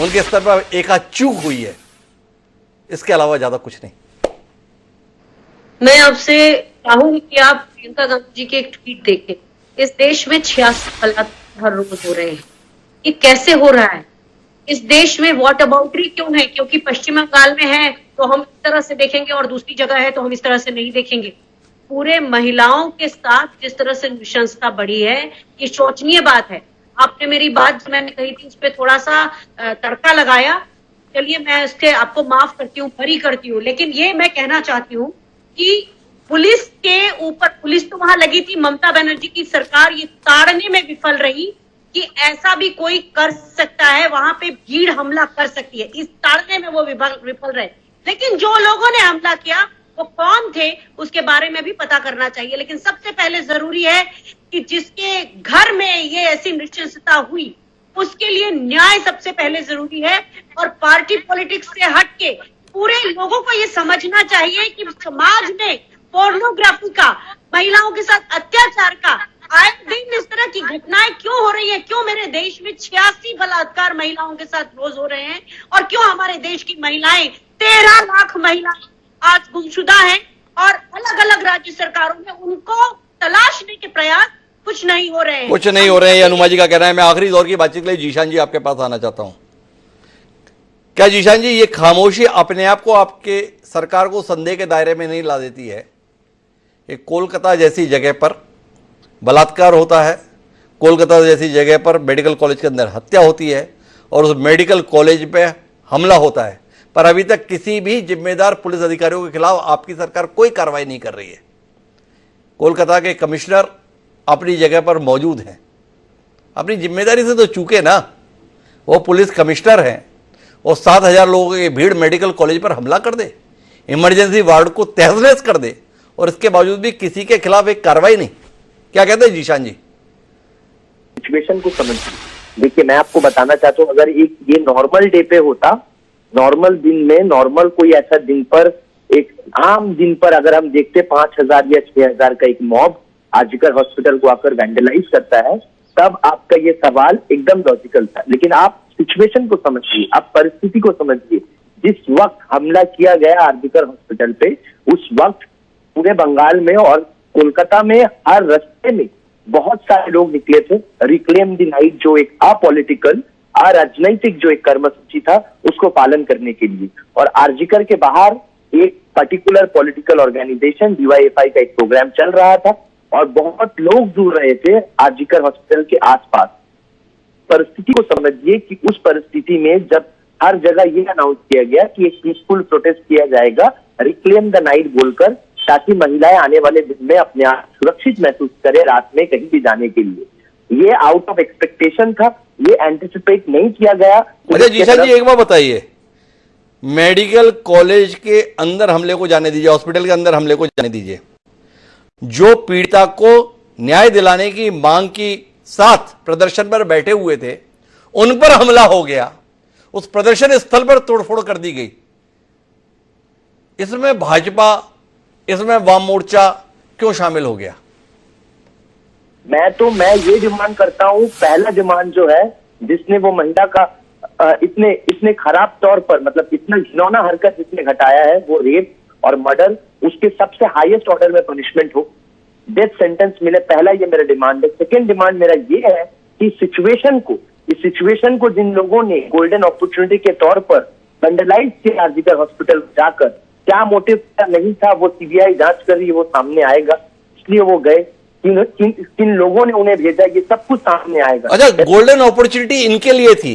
उनके स्तर पर एकाध चूक हुई है, इसके अलावा ज्यादा कुछ नहीं? मैं आपसे चाहूंगी कि आप प्रियंका गांधी जी के एक ट्वीट देखें। इस देश में 86 बलात्कार हर रोज हो रहे हैं। ये कैसे हो रहा है? इस देश में वॉट अबाउटरी क्यों है? क्योंकि पश्चिम बंगाल में है तो हम इस तरह से देखेंगे और दूसरी जगह है तो हम इस तरह से नहीं देखेंगे। पूरे महिलाओं के साथ जिस तरह से नृशंसता बढ़ी है, ये शोचनीय बात है। आपने मेरी बात जो मैंने कही थी उस पर थोड़ा सा तड़का लगाया, चलिए मैं इसके आपको माफ करती हूँ, भरी करती हूँ, लेकिन ये मैं कहना चाहती हूँ कि पुलिस के ऊपर, पुलिस तो वहां लगी थी, ममता बनर्जी की सरकार ये ताड़ने में विफल रही कि ऐसा भी कोई कर सकता है, वहां पे भीड़ हमला कर सकती है, इस ताड़ने में वो विफल रहे। लेकिन जो लोगों ने हमला किया वो कौन थे उसके बारे में भी पता करना चाहिए। लेकिन सबसे पहले जरूरी है कि जिसके घर में ये ऐसी नृशंसता हुई उसके लिए न्याय सबसे पहले जरूरी है। और पार्टी पॉलिटिक्स से हटके पूरे लोगों को ये समझना चाहिए कि समाज में पोर्नोग्राफी का, महिलाओं के साथ अत्याचार का, आए दिन इस तरह की घटनाएं क्यों हो रही है? क्यों मेरे देश में 86 बलात्कार महिलाओं के साथ रोज हो रहे हैं? और क्यों हमारे देश की महिलाएं, 13 लाख महिलाएं आज गुमशुदा हैं और अलग अलग राज्य सरकारों में उनको तलाशने के प्रयास कुछ नहीं हो रहे हैं? कुछ नहीं हो रहे हैं, ये हनुमा जी का कहना है। मैं आखिरी दौर की बातचीत के लिए जीशान जी आपके पास आना चाहता हूं। क्या जीशान जी, ये खामोशी अपने आप को, आपके सरकार को संदेह के दायरे में नहीं ला देती है? एक कोलकाता जैसी जगह पर बलात्कार होता है, कोलकाता जैसी जगह पर मेडिकल कॉलेज के अंदर हत्या होती है और उस मेडिकल कॉलेज पे हमला होता है, पर अभी तक किसी भी जिम्मेदार पुलिस अधिकारियों के खिलाफ आपकी सरकार कोई कार्रवाई नहीं कर रही है। कोलकाता के कमिश्नर अपनी जगह पर मौजूद हैं, अपनी जिम्मेदारी से तो चूके ना, वो पुलिस कमिश्नर हैं, वो 7,000 लोगों की भीड़ मेडिकल कॉलेज पर हमला कर दे, इमरजेंसी वार्ड को तहस नहस कर दे, और इसके बावजूद भी किसी के खिलाफ एक कार्रवाई नहीं। क्या कहते हैं जीशान जी? सिचुएशन को समझिए। देखिए, मैं आपको बताना चाहता हूँ, अगर एक ये नॉर्मल डे पे होता, नॉर्मल दिन में, नॉर्मल कोई ऐसा दिन पर, एक आम दिन पर अगर हम देखते 5,000 या 6,000 का एक मॉब आर्जिकर हॉस्पिटल को आकर वैंडलाइज करता है, तब आपका ये सवाल एकदम लॉजिकल था। लेकिन आप सिचुएशन को समझिए, आप परिस्थिति को समझिए। जिस वक्त हमला किया गया आर्जिकर हॉस्पिटल पे, उस वक्त पूरे बंगाल में और कोलकाता में हर रास्ते में बहुत सारे लोग निकले थे रिक्लेम द नाइट, जो एक अपॉलिटिकल, अराजनैतिक जो एक कर्मसूची था, उसको पालन करने के लिए। और आर्जिकर के बाहर एक पर्टिकुलर पॉलिटिकल ऑर्गेनाइजेशन DYFI का एक प्रोग्राम चल रहा था और बहुत लोग जुड़ रहे थे आर्जिकर हॉस्पिटल के आसपास। परिस्थिति को समझिए कि उस परिस्थिति में जब हर जगह ये अनाउंस किया गया कि एक पीसफुल प्रोटेस्ट किया जाएगा रिक्लेम द नाइट बोलकर, ताकि महिलाएं आने वाले दिन में अपने आप सुरक्षित महसूस करें रात में कहीं भी जाने के लिए। ये आउट ऑफ एक्सपेक्टेशन था, ये एंटिसिपेट नहीं किया गया। अच्छा जीशान जी, एक बार बताइए, मेडिकल कॉलेज के अंदर हमले को जाने दीजिए, हॉस्पिटल के अंदर हमले को जाने दीजिए, जो पीड़िता को न्याय दिलाने की मांग की साथ प्रदर्शन पर बैठे हुए थे, उन पर हमला हो गया, उस प्रदर्शन स्थल पर तोड़फोड़ कर दी गई। इसमें भाजपा, इसमें वाम मोर्चा क्यों शामिल हो गया? मैं ये डिमांड करता हूं, पहला डिमांड जो है, जिसने वो महिला का इतने खराब तौर पर, मतलब इतना घिनौना हरकत जिसने घटाया है, वो रेप और मर्डर, उसके सबसे हाईएस्ट ऑर्डर में पनिशमेंट हो, डेथ सेंटेंस मिले। पहला ये मेरा डिमांड है। सेकेंड डिमांड मेरा ये है कि इस सिचुएशन को जिन लोगों ने गोल्डन अपॉर्चुनिटी के तौर पर वैंडलाइज किया आर्जिकर हॉस्पिटल जाकर, क्या मोटिव नहीं था वो सीबीआई जांच कर रही है, वो सामने आएगा। इसलिए वो गए, किन लोगों ने उन्हें भेजा, ये सब कुछ सामने आएगा। अच्छा, गोल्डन अपॉर्चुनिटी इनके लिए थी,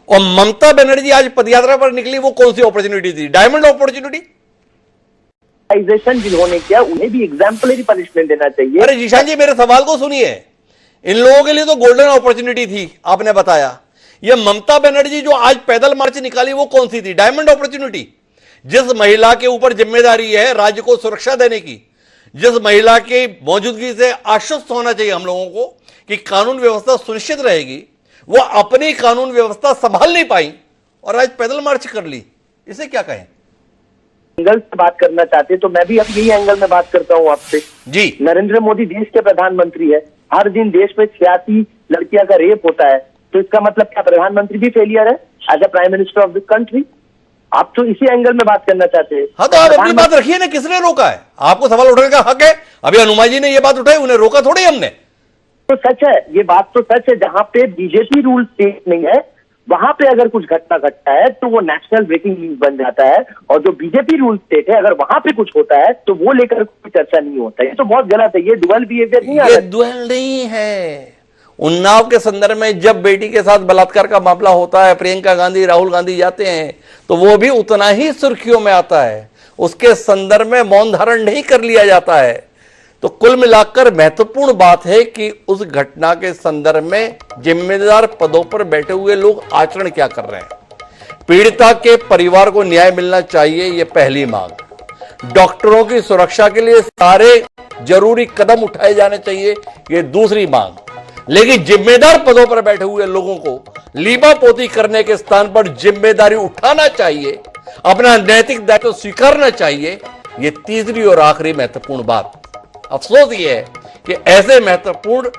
और ममता बनर्जी आज पदयात्रा पर निकली, वो कौन सी अपॉर्चुनिटी थी? डायमंड अपॉर्चुनिटी जिन्होंने किया उन्हें भी एग्जाम्पलरी पनिशमेंट देना चाहिए। अरे जीशान जी, मेरे सवाल को सुनिए, इन लोगों के लिए तो गोल्डन अपॉर्चुनिटी थी, आपने बताया। ये ममता बनर्जी जो आज पैदल मार्च निकाली, वो कौन सी थी? Diamond opportunity. जिस महिला के ऊपर जिम्मेदारी है राज्य को सुरक्षा देने की, जिस महिला की मौजूदगी से आश्वस्त होना चाहिए हम लोगों को कि कानून व्यवस्था सुनिश्चित रहेगी, वो अपनी कानून व्यवस्था संभाल नहीं पाई और आज पैदल मार्च कर ली, इसे क्या कहें? एंगल से बात करना चाहते तो मैं भी अब यही एंगल में बात करता हूं आपसे जी। नरेंद्र मोदी देश के प्रधानमंत्री है, हर दिन देश में 86 लड़कियां का रेप होता है, तो इसका मतलब क्या प्रधानमंत्री भी फेलियर है as a prime minister of the country? आप तो इसी एंगल में बात करना चाहते हैं। हाँ, तो आप अपनी बात रखिए ना, किसने रोका है? आपको सवाल उठाने का हक है। अभी हनुमान जी ने यह बात उठाई, उन्हें रोका थोड़ी हमने। तो सच है, ये बात तो सच है, जहां पे बीजेपी रूल स्टेट नहीं है, वहां पे अगर कुछ घटना घटता है तो वो नेशनल ब्रेकिंग न्यूज बन जाता है, और जो बीजेपी रूल स्टेट है, अगर वहां पे कुछ होता है तो वो लेकर कोई चर्चा नहीं होता। ये तो बहुत गलत है, ये डुअल बिहेवियर नहीं ये डुअल नहीं है। उन्नाव के संदर्भ में जब बेटी के साथ बलात्कार का मामला होता है, प्रियंका गांधी, राहुल गांधी जाते हैं, तो वो भी उतना ही सुर्खियों में आता है, उसके संदर्भ में मौन धारण नहीं कर लिया जाता है। तो कुल मिलाकर महत्वपूर्ण बात है कि उस घटना के संदर्भ में जिम्मेदार पदों पर बैठे हुए लोग आचरण क्या कर रहे हैं। पीड़िता के परिवार को न्याय मिलना चाहिए, यह पहली मांग। डॉक्टरों की सुरक्षा के लिए सारे जरूरी कदम उठाए जाने चाहिए, यह दूसरी मांग। लेकिन जिम्मेदार पदों पर बैठे हुए लोगों को लीबापोती करने के स्थान पर जिम्मेदारी उठाना चाहिए, अपना नैतिक दायित्व स्वीकारना चाहिए, यह तीसरी और आखिरी महत्वपूर्ण बात। अफसोस यह है कि ऐसे महत्वपूर्ण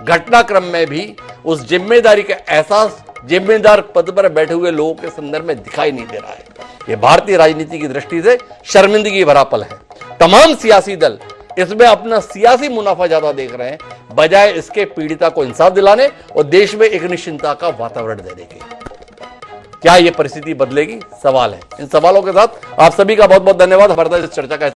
घटनाक्रम में भी उस जिम्मेदारी का एहसास जिम्मेदार पद पर बैठे हुए लोगों के संदर्भ में दिखाई नहीं दे रहा है। यह भारतीय राजनीति की दृष्टि से शर्मिंदगी भरा पल है। तमाम सियासी दल इसमें अपना सियासी मुनाफा ज्यादा देख रहे हैं, बजाय इसके पीड़िता को इंसाफ दिलाने और देश में एक निश्चिंतता का वातावरण देने के। क्या यह परिस्थिति बदलेगी? सवाल है। इन सवालों के साथ आप सभी का बहुत बहुत धन्यवाद। हमारे साथ इस चर्चा का